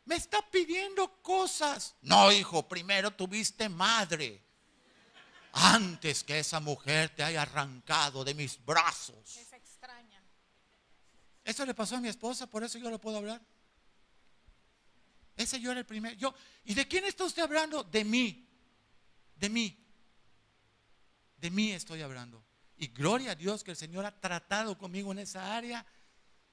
me está pidiendo cosas. No, hijo, primero tuviste madre. Antes que esa mujer te haya arrancado de mis brazos. Es extraña. Eso le pasó a mi esposa, por eso yo lo puedo hablar. Ese yo era el primero. ¿Y de quién está usted hablando? De mí. De mí. De mí estoy hablando. Y gloria a Dios que el Señor ha tratado conmigo en esa área.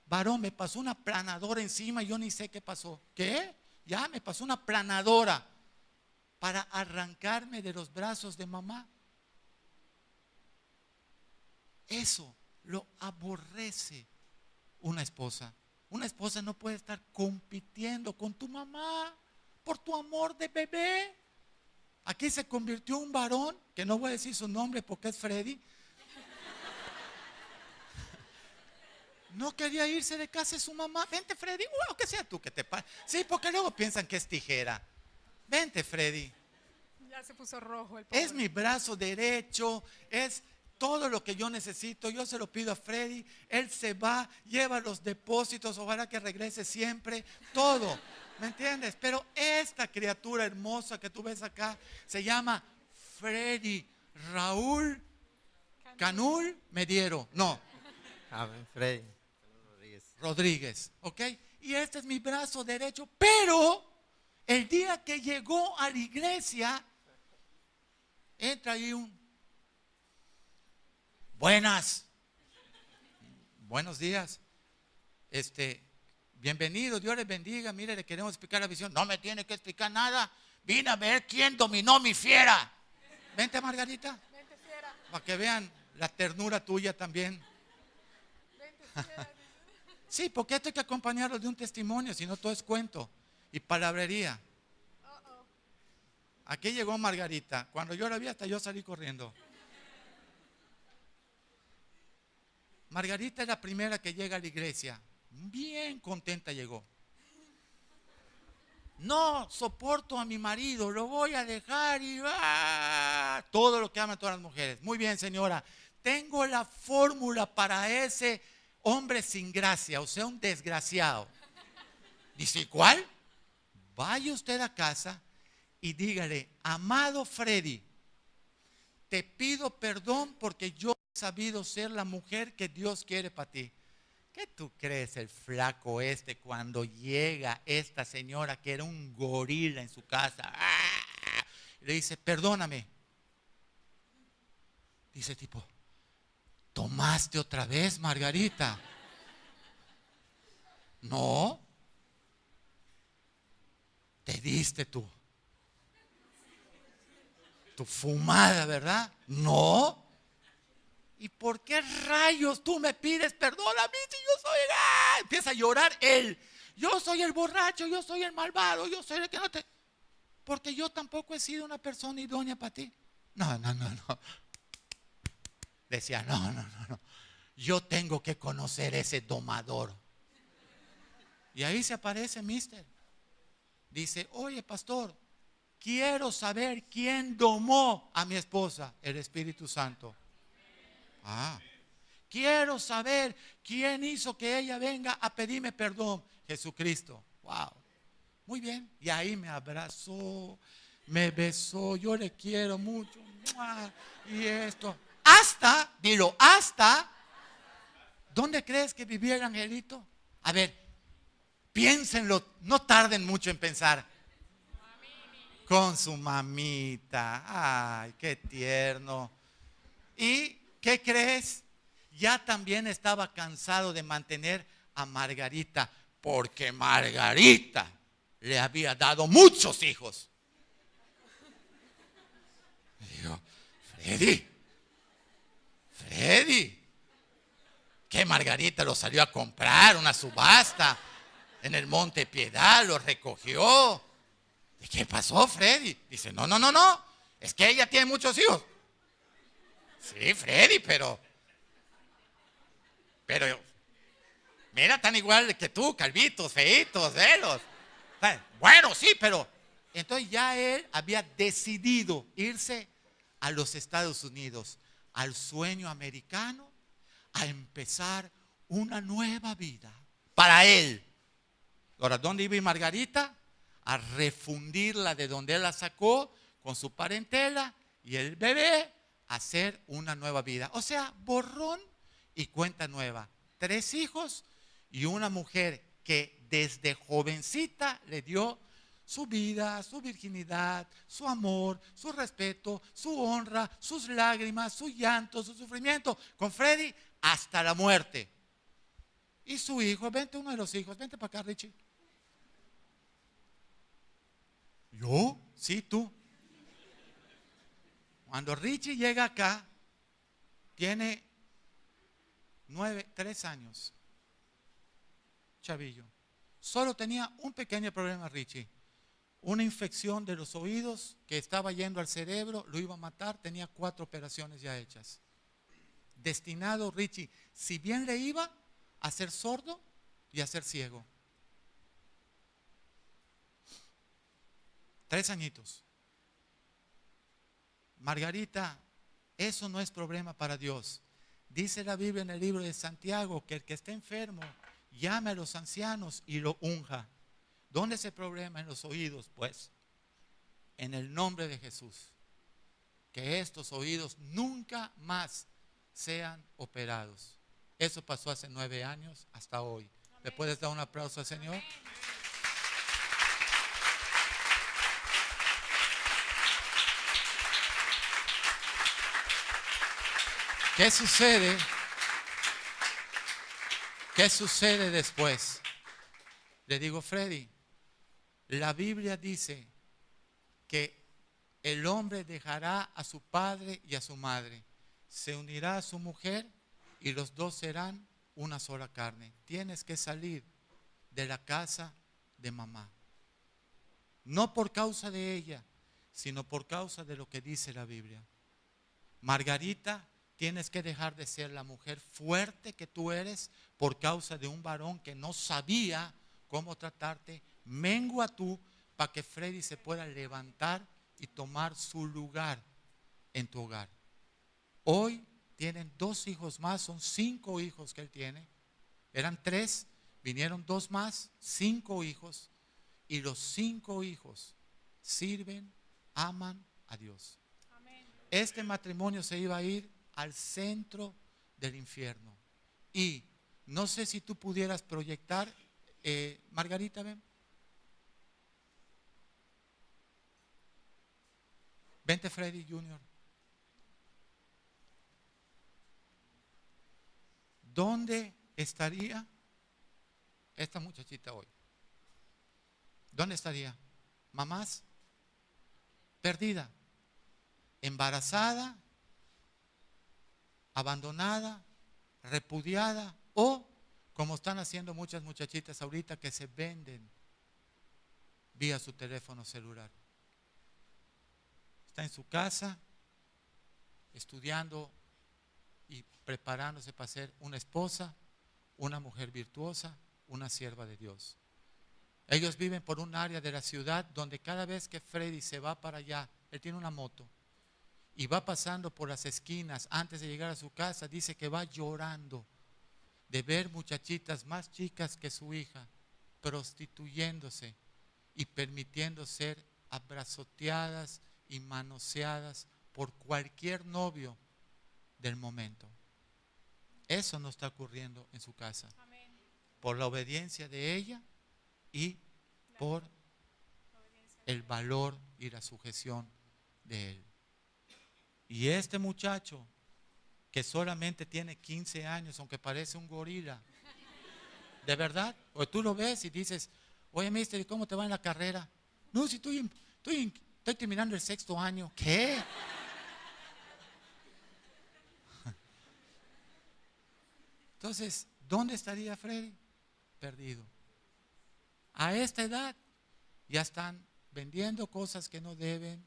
Varón, me pasó una planadora encima y yo ni sé qué pasó. ¿Qué? Ya me pasó una planadora para arrancarme de los brazos de mamá. Eso lo aborrece una esposa. Una esposa no puede estar compitiendo con tu mamá por tu amor de bebé. Aquí se convirtió un varón, que no voy a decir su nombre porque es Freddy. No quería irse de casa de su mamá. Vente, Freddy. Que sea tú que te pares. Sí, porque luego piensan que es tijera. Vente, Freddy. Ya se puso rojo el pobre. Es mi brazo derecho. Es todo lo que yo necesito. Yo se lo pido a Freddy. Él se va, lleva los depósitos. Ojalá que regrese siempre. Todo. ¿Me entiendes? Pero esta criatura hermosa que tú ves acá se llama Freddy Raúl Canul Mediero. No. Freddy Rodríguez, ¿ok? Y este es mi brazo derecho, pero el día que llegó a la iglesia, entra ahí buenos días, bienvenido, Dios les bendiga, mire, le queremos explicar la visión. No me tiene que explicar nada, vine a ver quién dominó mi fiera. Vente, Margarita, Vente, fiera. para que vean la ternura tuya también. Vente, fiera. Sí, porque esto hay que acompañarlo de un testimonio, si no todo es cuento y palabrería. Aquí llegó Margarita. Cuando yo la vi, hasta yo salí corriendo. Margarita es la primera que llega a la iglesia. Bien contenta llegó. No soporto a mi marido, lo voy a dejar y todo lo que aman todas las mujeres. Muy bien, señora. Tengo la fórmula para ese hombre sin gracia, o sea, un desgraciado. Dice, ¿cuál? Vaya usted a casa y dígale, amado Freddy, te pido perdón porque yo he sabido ser la mujer que Dios quiere para ti. ¿Qué tú crees el flaco este cuando llega esta señora que era un gorila en su casa? ¡Ah! Le dice, perdóname. Dice tipo, ¿tomaste otra vez, Margarita? No. Te diste tu fumada, ¿verdad? No. ¿Y por qué rayos tú me pides perdón a mí si yo soy el... Empieza a llorar él. Yo soy el borracho, yo soy el malvado, yo soy el que no te... Porque yo tampoco he sido una persona idónea para ti. No. Decía, no. Yo tengo que conocer ese domador. Y ahí se aparece Mister. Dice, oye pastor, quiero saber quién domó a mi esposa, el Espíritu Santo. Quiero saber quién hizo que ella venga a pedirme perdón, Jesucristo. Wow. Muy bien. Y ahí me abrazó, me besó, yo le quiero mucho. Y esto. Hasta. ¿Dónde crees que vivía el angelito? A ver, piénsenlo, no tarden mucho en pensar. Con su mamita. Ay, qué tierno. ¿Y qué crees? Ya también estaba cansado de mantener a Margarita, porque Margarita le había dado muchos hijos. Digo, Freddy, que Margarita lo salió a comprar, una subasta en el Monte Piedad, lo recogió. ¿Y qué pasó, Freddy? Dice, no, es que ella tiene muchos hijos. Sí, Freddy, pero mira, tan igual que tú, calvitos, feitos, velos. Bueno, sí, pero entonces ya él había decidido irse a los Estados Unidos, al sueño americano, a empezar una nueva vida para él. Ahora, ¿dónde iba Margarita? A refundirla de donde él la sacó con su parentela y el bebé, a hacer una nueva vida. O sea, borrón y cuenta nueva. 3 hijos y una mujer que desde jovencita le dio su vida, su virginidad, su amor, su respeto, su honra, sus lágrimas, su llanto, su sufrimiento. Con Freddy hasta la muerte. Y su hijo, vente uno de los hijos, vente para acá, Richie. ¿Yo? Sí, tú. Cuando Richie llega acá, tiene 3 años. Chavillo. Solo tenía un pequeño problema, Richie. Una infección de los oídos que estaba yendo al cerebro, lo iba a matar, tenía 4 operaciones ya hechas. Destinado, Richie, si bien le iba a ser sordo y a ser ciego. 3 añitos. Margarita, eso no es problema para Dios. Dice la Biblia en el libro de Santiago que el que esté enfermo llame a los ancianos y lo unja. ¿Dónde es el problema? En los oídos, pues. En el nombre de Jesús. Que estos oídos nunca más sean operados. Eso pasó hace 9 años hasta hoy. ¿Le puedes dar un aplauso al Señor? ¿Qué sucede? ¿Qué sucede después? Le digo, Freddy, la Biblia dice que el hombre dejará a su padre y a su madre, se unirá a su mujer y los dos serán una sola carne. Tienes que salir de la casa de mamá. No por causa de ella, sino por causa de lo que dice la Biblia. Margarita, tienes que dejar de ser la mujer fuerte que tú eres por causa de un varón que no sabía cómo tratarte. Mengua tú para que Freddy se pueda levantar y tomar su lugar en tu hogar. Hoy tienen 2 hijos más, son 5 hijos que él tiene. Eran 3, vinieron 2 más, 5 hijos. Y los 5 hijos sirven, aman a Dios. Amén. Este matrimonio se iba a ir al centro del infierno. Y No sé si tú pudieras proyectar, Margarita, ven. Vente, Freddy Jr. ¿Dónde estaría esta muchachita hoy? ¿Dónde estaría? Mamás, perdida, embarazada, abandonada, repudiada, o como están haciendo muchas muchachitas ahorita que se venden vía su teléfono celular. Está en su casa estudiando y preparándose para ser una esposa, una mujer virtuosa, una sierva de Dios. Ellos viven por un área de la ciudad donde cada vez que Freddy se va para allá, él tiene una moto y va pasando por las esquinas antes de llegar a su casa, dice que va llorando de ver muchachitas más chicas que su hija prostituyéndose y permitiendo ser abrazoteadas y manoseadas por cualquier novio del momento. Eso no está ocurriendo en su casa. Amén. Por la obediencia de ella y por el valor y la sujeción de él. Y este muchacho que solamente tiene 15 años, aunque parece un gorila, de verdad, o tú lo ves y dices, oye, mister, ¿y cómo te va en la carrera? No, si estoy terminando el 6º año. ¿Qué? Entonces, ¿dónde estaría Freddy? Perdido. A esta edad ya están vendiendo cosas que no deben,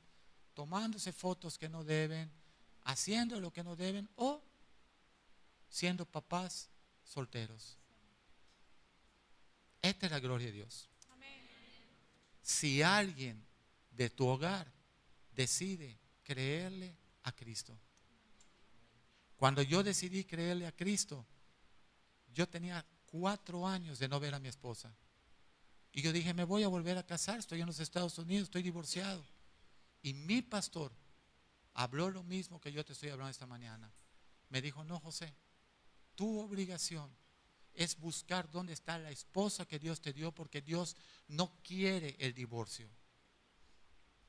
tomándose fotos que no deben, haciendo lo que no deben o siendo papás solteros. Esta es la gloria de Dios. Amén. Si alguien de tu hogar decide creerle a Cristo. Cuando yo decidí creerle a Cristo, yo tenía 4 años de no ver a mi esposa. Y yo dije, me voy a volver a casar, estoy en los Estados Unidos, estoy divorciado. Y mi pastor habló lo mismo que yo te estoy hablando esta mañana. Me dijo, no, José, tu obligación es buscar dónde está la esposa que Dios te dio, porque Dios no quiere el divorcio.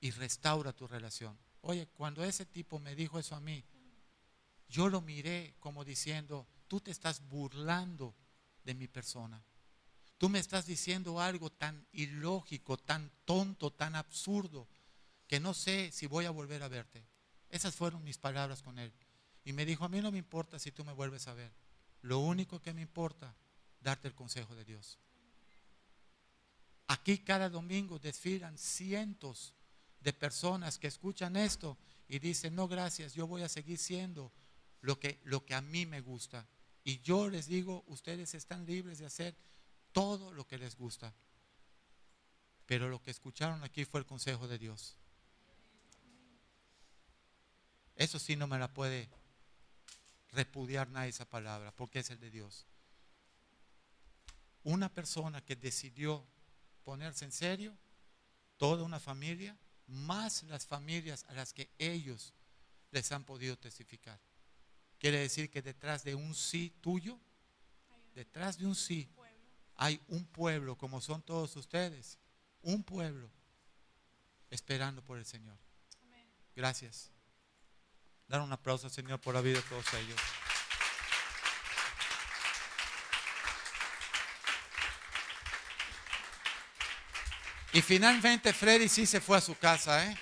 Y restaura tu relación. Oye, cuando ese tipo me dijo eso a mí, yo lo miré como diciendo, tú te estás burlando de mi persona. Tú me estás diciendo algo tan ilógico, tan tonto, tan absurdo, que no sé si voy a volver a verte. Esas fueron mis palabras con él. Y me dijo, a mí no me importa si tú me vuelves a ver. Lo único que me importa, darte el consejo de Dios. Aquí cada domingo desfilan cientos de personas que escuchan esto y dicen, no, gracias, yo voy a seguir siendo lo que a mí me gusta. Y yo les digo, ustedes están libres de hacer todo lo que les gusta. Pero lo que escucharon aquí fue el consejo de Dios. Eso sí no me la puede repudiar nadie esa palabra, porque es el de Dios. Una persona que decidió ponerse en serio, toda una familia, más las familias a las que ellos les han podido testificar. Quiere decir que detrás de un sí tuyo, detrás de un sí, hay un pueblo como son todos ustedes, un pueblo esperando por el Señor. Gracias. Dar un aplauso al Señor por la vida de todos ellos. Y finalmente Freddy sí se fue a su casa, ¿eh?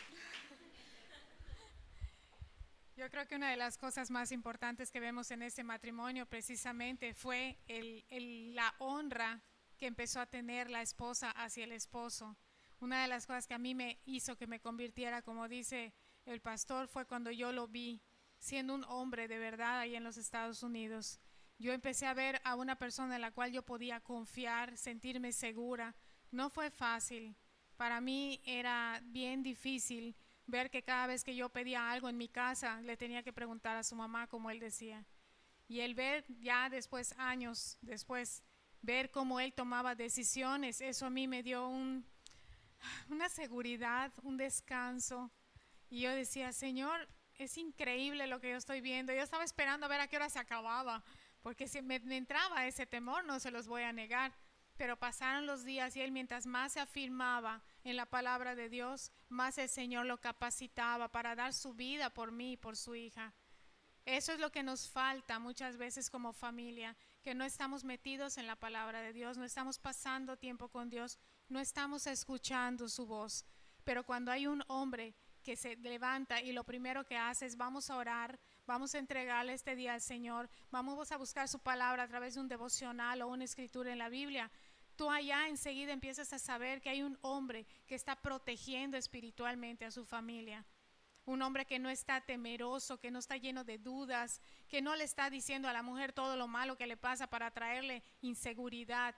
Yo creo que una de las cosas más importantes que vemos en este matrimonio precisamente fue la honra que empezó a tener la esposa hacia el esposo. Una de las cosas que a mí me hizo que me convirtiera, como dice el pastor, fue cuando yo lo vi siendo un hombre de verdad ahí en los Estados Unidos. Yo empecé a ver a una persona en la cual yo podía confiar, sentirme segura. No fue fácil. Para mí era bien difícil ver que cada vez que yo pedía algo en mi casa, le tenía que preguntar a su mamá, como él decía. Y el ver ya después, años después, ver cómo él tomaba decisiones, eso a mí me dio una seguridad, un descanso. Y yo decía, Señor, es increíble lo que yo estoy viendo. Yo estaba esperando a ver a qué hora se acababa, porque me entraba ese temor, no se los voy a negar. Pero pasaron los días y él, mientras más se afirmaba en la palabra de Dios, más el Señor lo capacitaba para dar su vida por mí y por su hija. Eso es lo que nos falta muchas veces como familia, que no estamos metidos en la palabra de Dios, no estamos pasando tiempo con Dios, no estamos escuchando su voz. Pero cuando hay un hombre que se levanta y lo primero que hace es vamos a orar, vamos a entregarle este día al Señor, vamos a buscar su palabra a través de un devocional o una escritura en la Biblia, tú allá enseguida empiezas a saber que hay un hombre que está protegiendo espiritualmente a su familia. Un hombre que no está temeroso, que no está lleno de dudas, que no le está diciendo a la mujer todo lo malo que le pasa para traerle inseguridad.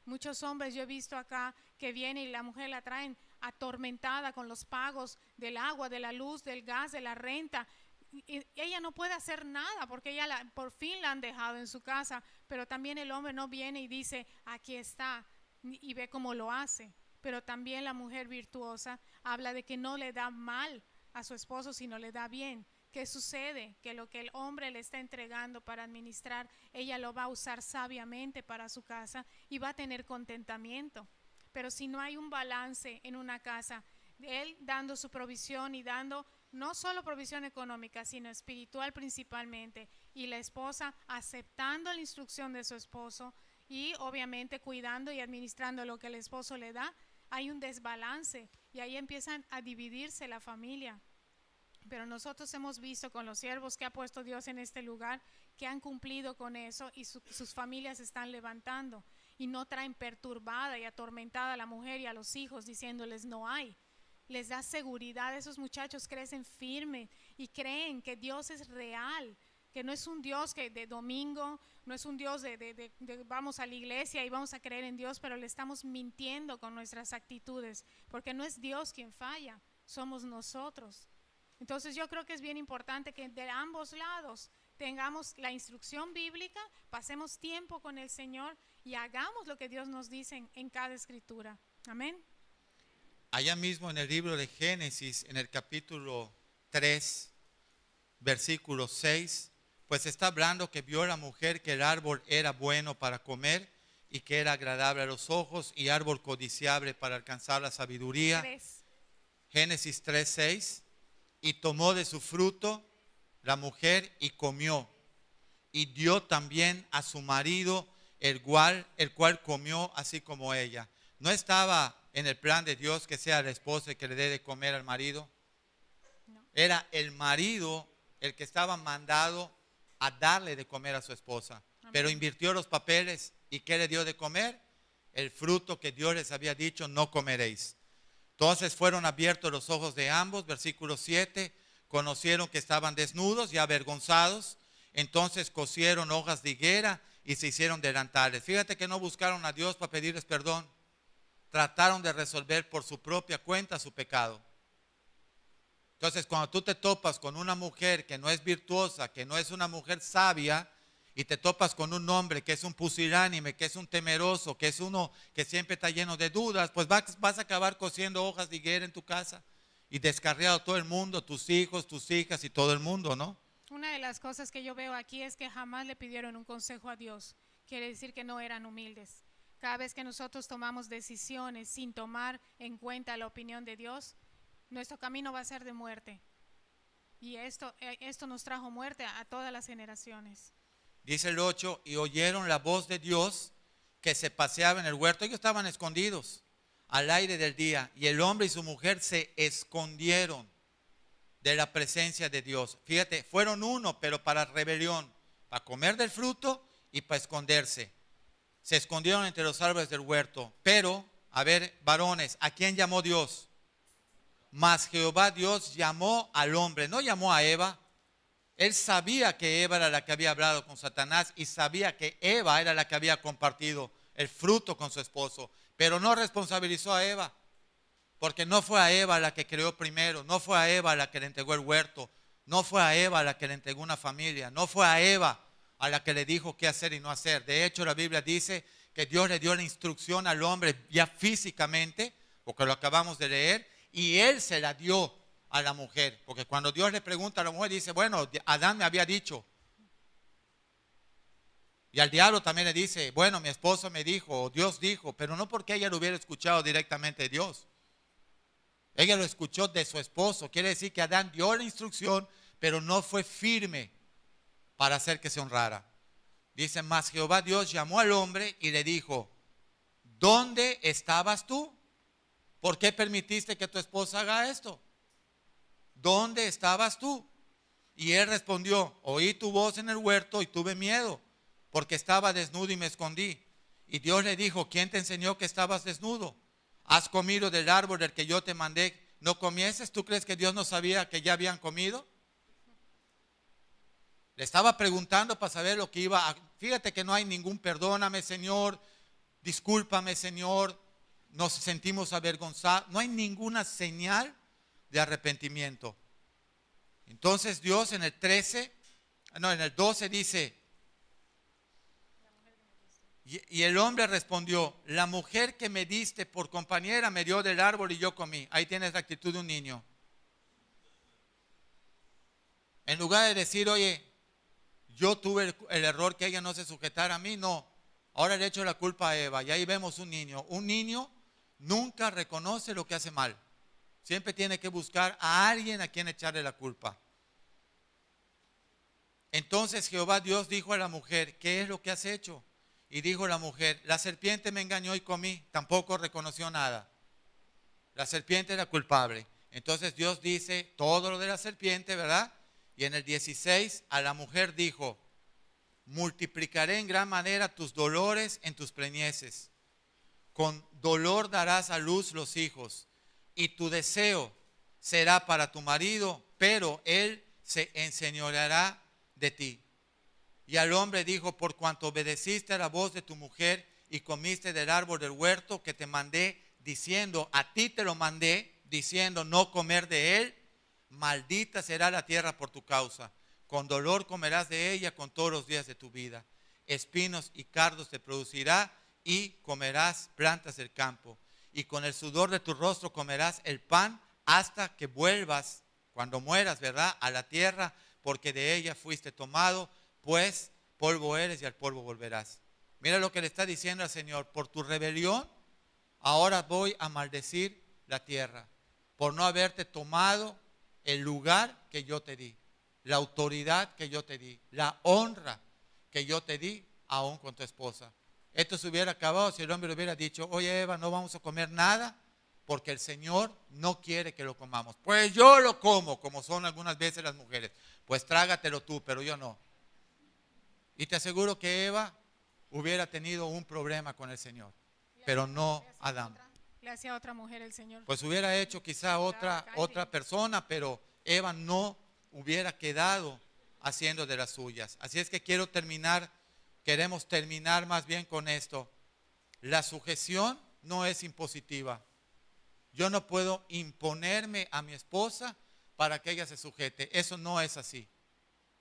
Muchos hombres yo he visto acá que vienen y la mujer la traen atormentada con los pagos del agua, de la luz, del gas, de la renta. Y ella no puede hacer nada porque ella por fin la han dejado en su casa, pero también el hombre no viene y dice aquí está y ve cómo lo hace. Pero también la mujer virtuosa habla de que no le da mal a su esposo sino le da bien. ¿Qué sucede? Que lo que el hombre le está entregando para administrar, ella lo va a usar sabiamente para su casa y va a tener contentamiento. Pero si no hay un balance en una casa, él dando su provisión y dando no solo provisión económica, sino espiritual principalmente, y la esposa aceptando la instrucción de su esposo y obviamente cuidando y administrando lo que el esposo le da, hay un desbalance y ahí empiezan a dividirse la familia. Pero nosotros hemos visto con los siervos que ha puesto Dios en este lugar que han cumplido con eso y sus familias se están levantando y no traen perturbada y atormentada a la mujer y a los hijos diciéndoles no hay. Les da seguridad, esos muchachos crecen firmes y creen que Dios es real, que no es un Dios que de domingo, no es un Dios de vamos a la iglesia y vamos a creer en Dios, pero le estamos mintiendo con nuestras actitudes, porque no es Dios quien falla, somos nosotros. Entonces yo creo que es bien importante que de ambos lados tengamos la instrucción bíblica, pasemos tiempo con el Señor y hagamos lo que Dios nos dice en cada escritura. Amén. Allá mismo en el libro de Génesis, en el capítulo 3, versículo 6, pues está hablando que vio la mujer que el árbol era bueno para comer y que era agradable a los ojos y árbol codiciable para alcanzar la sabiduría. 3. Génesis 3, 6. Y tomó de su fruto la mujer y comió. Y dio también a su marido, el cual comió así como ella. ¿No estaba en el plan de Dios que sea la esposa el que le dé de comer al marido? No. Era el marido el que estaba mandado a darle de comer a su esposa. Amén. Pero invirtió los papeles. ¿Y qué le dio de comer? El fruto que Dios les había dicho, no comeréis. Entonces fueron abiertos los ojos de ambos, versículo 7, conocieron que estaban desnudos y avergonzados, entonces cosieron hojas de higuera y se hicieron delantales. Fíjate que no buscaron a Dios para pedirles perdón, trataron de resolver por su propia cuenta su pecado. Entonces cuando tú te topas con una mujer que no es virtuosa, que no es una mujer sabia, y te topas con un hombre que es un pusilánime, que es un temeroso, que es uno que siempre está lleno de dudas, pues vas a acabar cosiendo hojas de higuera en tu casa y descarriado todo el mundo, tus hijos, tus hijas y todo el mundo, ¿no? Una de las cosas que yo veo aquí es que jamás le pidieron un consejo a Dios. Quiere decir que no eran humildes. Cada vez que nosotros tomamos decisiones sin tomar en cuenta la opinión de Dios, nuestro camino va a ser de muerte. Y esto nos trajo muerte a todas las generaciones. Dice el 8, y oyeron la voz de Dios que se paseaba en el huerto. Ellos estaban escondidos al aire del día y el hombre y su mujer se escondieron de la presencia de Dios. Fíjate, fueron uno, pero para rebelión, para comer del fruto y para esconderse. Se escondieron entre los árboles del huerto. Pero, a ver, varones, ¿a quién llamó Dios? Mas Jehová Dios llamó al hombre, no llamó a Eva. Él sabía que Eva era la que había hablado con Satanás y sabía que Eva era la que había compartido el fruto con su esposo, pero no responsabilizó a Eva, porque no fue a Eva la que creó primero, no fue a Eva la que le entregó el huerto, no fue a Eva la que le entregó una familia, no fue a Eva a la que le dijo qué hacer y no hacer. De hecho, la Biblia dice que Dios le dio la instrucción al hombre ya físicamente, porque lo acabamos de leer, y él se la dio a la mujer, porque cuando Dios le pregunta a la mujer dice, bueno, Adán me había dicho, Y al diablo también le dice, bueno, mi esposo me dijo, o Dios dijo, pero no porque ella lo hubiera escuchado directamente de Dios. Ella lo escuchó de su esposo. Quiere decir que Adán dio la instrucción, pero no fue firme para hacer que se honrara. Dice, mas Jehová Dios llamó al hombre y le dijo, ¿dónde estabas tú? ¿Por qué permitiste que tu esposa haga esto? ¿Dónde estabas tú? Y él respondió, oí tu voz en el huerto y tuve miedo, porque estaba desnudo y me escondí. Y Dios le dijo, ¿quién te enseñó que estabas desnudo? ¿Has comido del árbol del que yo te mandé? ¿No comieses? ¿Tú crees que Dios no sabía que ya habían comido? Le estaba preguntando para saber lo que iba a... Fíjate que no hay ningún perdóname, Señor, discúlpame, Señor, nos sentimos avergonzados. No hay ninguna señal de arrepentimiento. Entonces Dios en el 12 dice, y el hombre respondió, la mujer que me diste por compañera me dio del árbol y yo comí. Ahí tienes la actitud de un niño. En lugar de decir, oye, yo tuve el error que ella no se sujetara a mí, no. Ahora le echo la culpa a Eva y ahí vemos un niño. Un niño nunca reconoce lo que hace mal. Siempre tiene que buscar a alguien a quien echarle la culpa. Entonces Jehová Dios dijo a la mujer, ¿qué es lo que has hecho? Y dijo la mujer, la serpiente me engañó y comí. Tampoco reconoció nada. La serpiente era culpable. Entonces Dios dice todo lo de la serpiente, ¿verdad? Y en el 16 a la mujer dijo, multiplicaré en gran manera tus dolores en tus preñeces. Con dolor darás a luz los hijos. Y tu deseo será para tu marido, pero él se enseñoreará de ti. Y al hombre dijo, por cuanto obedeciste a la voz de tu mujer y comiste del árbol del huerto que te mandé, diciendo, a ti te lo mandé, diciendo, no comer de él, maldita será la tierra por tu causa. Con dolor comerás de ella con todos los días de tu vida. Espinos y cardos te producirá y comerás plantas del campo. Y con el sudor de tu rostro comerás el pan hasta que vuelvas, cuando mueras, ¿verdad?, a la tierra, porque de ella fuiste tomado, pues polvo eres y al polvo volverás. Mira lo que le está diciendo al Señor, por tu rebelión, ahora voy a maldecir la tierra, por no haberte tomado el lugar que yo te di, la autoridad que yo te di, la honra que yo te di, aún con tu esposa. Esto se hubiera acabado si el hombre le hubiera dicho, oye Eva, no vamos a comer nada porque el Señor no quiere que lo comamos. Pues yo lo como, como son algunas veces las mujeres. Pues trágatelo tú, pero yo no. Y te aseguro que Eva hubiera tenido un problema con el Señor, pero no Adán. Le hacía otra mujer el Señor. Pues hubiera hecho quizá otra persona, pero Eva no hubiera quedado haciendo de las suyas. Así es que queremos terminar más bien con esto. La sujeción no es impositiva. Yo no puedo imponerme a mi esposa para que ella se sujete. Eso no es así.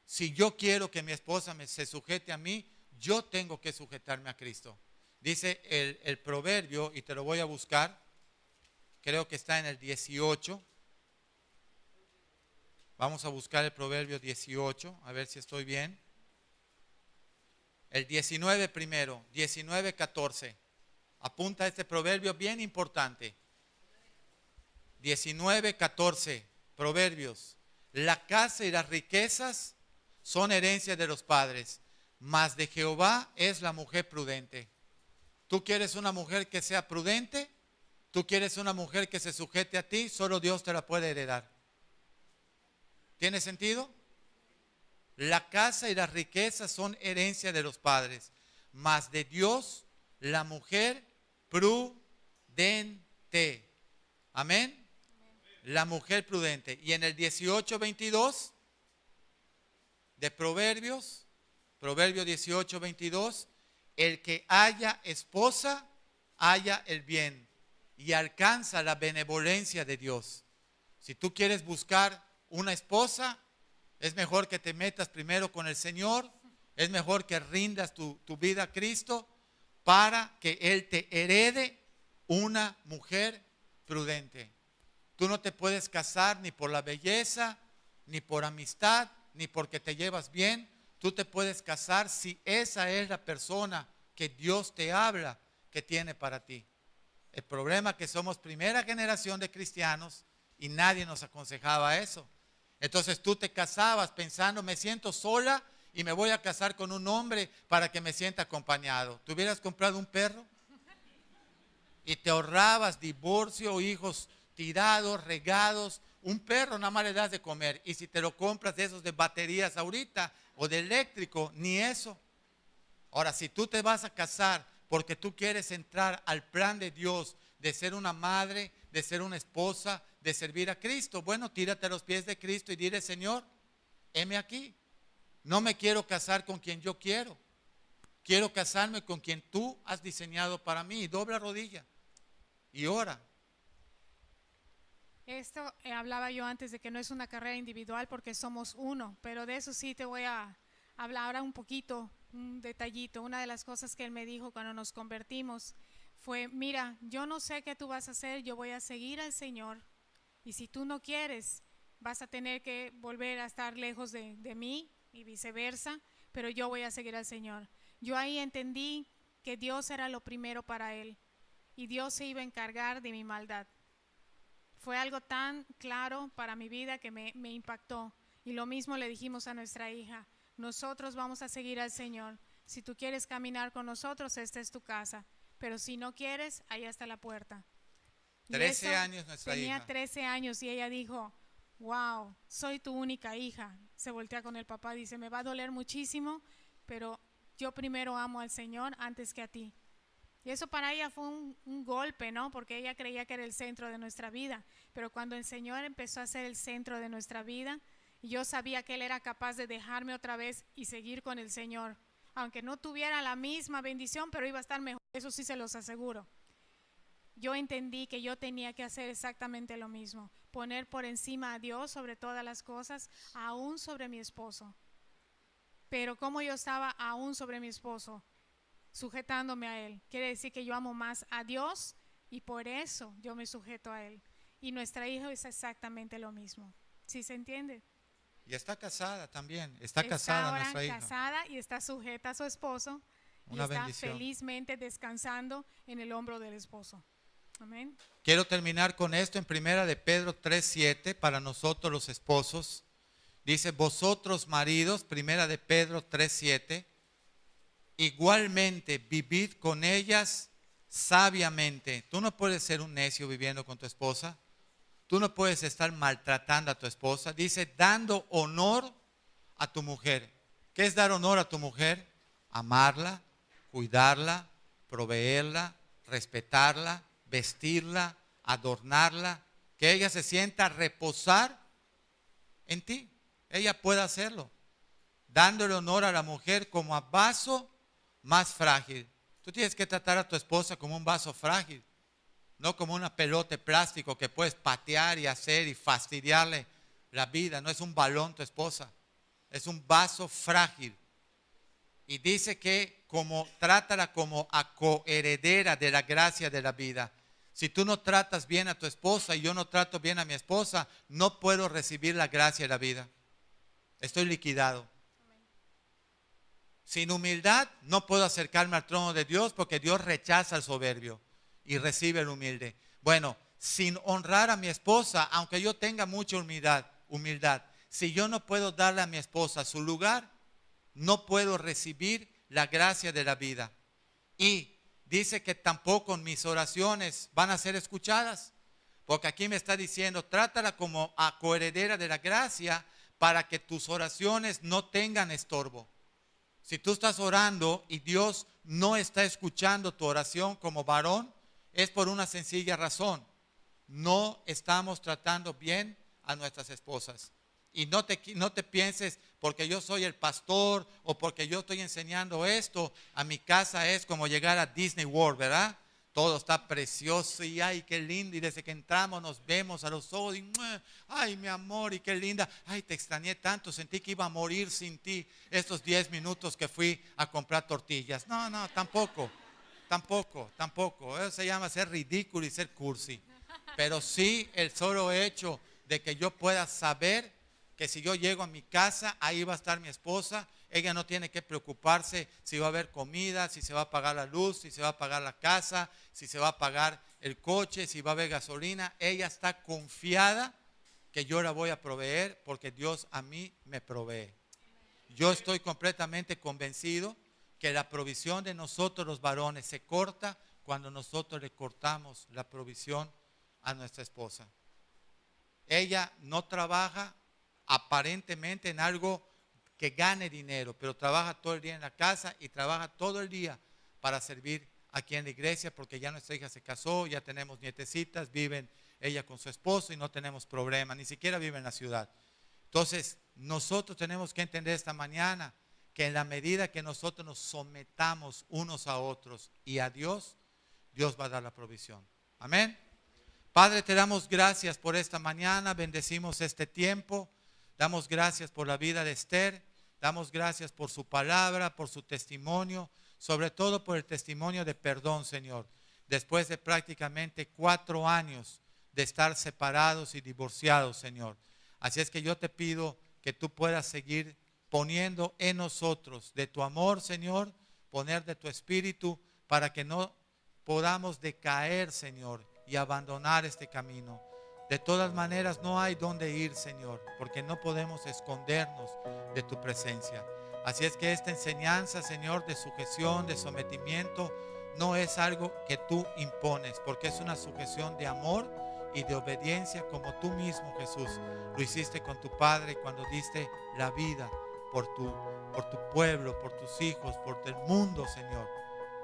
Si yo quiero que mi esposa se sujete a mí, yo tengo que sujetarme a Cristo. Dice el proverbio, y te lo voy a buscar, creo que está en el 18. Vamos a buscar el proverbio 18, a ver si estoy bien. El 19 primero, 19:14. Apunta este proverbio bien importante. 19:14, Proverbios. La casa y las riquezas son herencia de los padres, mas de Jehová es la mujer prudente. ¿Tú quieres una mujer que sea prudente? ¿Tú quieres una mujer que se sujete a ti? Solo Dios te la puede heredar. ¿Tiene sentido? La casa y las riquezas son herencia de los padres, mas de Dios la mujer prudente. Amén. La mujer prudente. Y en el 18:22 de Proverbios, Proverbio 18:22, el que haya esposa, haya el bien y alcanza la benevolencia de Dios. Si tú quieres buscar una esposa, es mejor que te metas primero con el Señor, es mejor que rindas tu vida a Cristo para que Él te herede una mujer prudente. Tú no te puedes casar ni por la belleza, ni por amistad, ni porque te llevas bien. Tú te puedes casar si esa es la persona que Dios te habla que tiene para ti. El problema es que somos primera generación de cristianos y nadie nos aconsejaba eso. Entonces tú te casabas pensando, me siento sola y me voy a casar con un hombre para que me sienta acompañado. ¿Tú hubieras comprado un perro? Y te ahorrabas divorcio, hijos tirados, regados. Un perro nada más le das de comer. Y si te lo compras de esos de baterías ahorita o de eléctrico, ni eso. Ahora, si tú te vas a casar porque tú quieres entrar al plan de Dios de ser una madre, de ser una esposa, de servir a Cristo, bueno, tírate a los pies de Cristo y dile, Señor, heme aquí. No me quiero casar con quien yo quiero. Quiero casarme con quien tú has diseñado para mí. Dobla rodilla y ora. Esto hablaba yo antes de que no es una carrera individual porque somos uno, pero de eso sí te voy a hablar ahora un poquito, un detallito. Una de las cosas que él me dijo cuando nos convertimos fue, mira, yo no sé qué tú vas a hacer, yo voy a seguir al Señor y si tú no quieres, vas a tener que volver a estar lejos de mí y viceversa, pero yo voy a seguir al Señor. Yo ahí entendí que Dios era lo primero para él y Dios se iba a encargar de mi maldad. Fue algo tan claro para mi vida que me impactó. Y lo mismo le dijimos a nuestra hija, nosotros vamos a seguir al Señor. Si tú quieres caminar con nosotros, esta es tu casa. Pero si no quieres, allá está la puerta. 13 años nuestra hija. Tenía 13 años y ella dijo, wow, soy tu única hija. Se voltea con el papá, dice, me va a doler muchísimo, pero yo primero amo al Señor antes que a ti. Y eso para ella fue un golpe, ¿no? Porque ella creía que era el centro de nuestra vida. Pero cuando el Señor empezó a ser el centro de nuestra vida, y yo sabía que Él era capaz de dejarme otra vez y seguir con el Señor. Aunque no tuviera la misma bendición, pero iba a estar mejor. Eso sí se los aseguro. Yo entendí que yo tenía que hacer exactamente lo mismo. Poner por encima a Dios sobre todas las cosas, aún sobre mi esposo. Pero como yo estaba aún sobre mi esposo, sujetándome a Él, quiere decir que yo amo más a Dios y por eso yo me sujeto a Él. Y nuestra hija es exactamente lo mismo. ¿Sí se entiende? Y está casada también. Está casada ahora nuestra hija. casada y está sujeta a su esposo. Una y está bendición. felizmente descansando en el hombro del esposo. Amén. Quiero terminar con esto en primera de Pedro 3:7 para nosotros los esposos. Dice, vosotros maridos, primera de Pedro 3:7, igualmente vivid con ellas sabiamente. Tú no puedes ser un necio viviendo con tu esposa. Tú no puedes estar maltratando a tu esposa. Dice, dando honor a tu mujer. ¿Qué es dar honor a tu mujer? Amarla, cuidarla, proveerla, respetarla, vestirla, adornarla. Que ella se sienta a reposar en ti. Ella puede hacerlo. Dándole honor a la mujer como a vaso más frágil. Tú tienes que tratar a tu esposa como un vaso frágil. No como una pelota de plástico que puedes patear y hacer y fastidiarle la vida. No es un balón tu esposa. Es un vaso frágil. Y dice que trátala como a coheredera de la gracia de la vida. Si tú no tratas bien a tu esposa y yo no trato bien a mi esposa, no puedo recibir la gracia de la vida. Estoy liquidado. Sin humildad no puedo acercarme al trono de Dios porque Dios rechaza al soberbio y recibe al humilde. Bueno, sin honrar a mi esposa, aunque yo tenga mucha humildad, si yo no puedo darle a mi esposa su lugar, no puedo recibir la gracia de la vida. Y dice que tampoco mis oraciones van a ser escuchadas, porque aquí me está diciendo, trátala como a coheredera de la gracia para que tus oraciones no tengan estorbo. Si tú estás orando y Dios no está escuchando tu oración como varón, es por una sencilla razón. No estamos tratando bien a nuestras esposas. Y no te pienses, porque yo soy el pastor o porque yo estoy enseñando esto, a mi casa es como llegar a Disney World, ¿verdad? Todo está precioso y ay, qué lindo. Y desde que entramos nos vemos a los ojos y ay, mi amor, y qué linda. Ay, te extrañé tanto, sentí que iba a morir sin ti estos 10 minutos que fui a comprar tortillas. No, tampoco. Eso se llama ser ridículo y ser cursi. Pero sí el solo hecho de que yo pueda saber que si yo llego a mi casa, ahí va a estar mi esposa. Ella no tiene que preocuparse si va a haber comida, si se va a pagar la luz, si se va a pagar la casa, si se va a pagar el coche, si va a haber gasolina. Ella está confiada que yo la voy a proveer porque Dios a mí me provee. Yo estoy completamente convencido que la provisión de nosotros los varones se corta cuando nosotros le cortamos la provisión a nuestra esposa. Ella no trabaja aparentemente en algo que gane dinero, pero trabaja todo el día en la casa y trabaja todo el día para servir aquí en la iglesia, porque ya nuestra hija se casó, ya tenemos nietecitas, viven ella con su esposo y no tenemos problema, ni siquiera vive en la ciudad. Entonces, nosotros tenemos que entender esta mañana que en la medida que nosotros nos sometamos unos a otros y a Dios, Dios va a dar la provisión. Amén. Padre, te damos gracias por esta mañana, bendecimos este tiempo, damos gracias por la vida de Esther, damos gracias por su palabra, por su testimonio, sobre todo por el testimonio de perdón, Señor. Después de prácticamente 4 años de estar separados y divorciados, Señor. Así es que yo te pido que tú puedas seguir poniendo en nosotros de tu amor, Señor, poner de tu espíritu para que no podamos decaer, Señor, y abandonar este camino. De todas maneras no hay dónde ir, Señor, porque no podemos escondernos de tu presencia. Así es que esta enseñanza, Señor, de sujeción, de sometimiento, no es algo que tú impones, porque es una sujeción de amor y de obediencia, como tú mismo, Jesús, lo hiciste con tu Padre cuando diste la vida por tu pueblo, por tus hijos, por el mundo, Señor,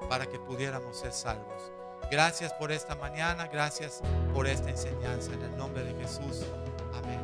para que pudiéramos ser salvos. Gracias por esta mañana, gracias por esta enseñanza. En el nombre de Jesús, amén.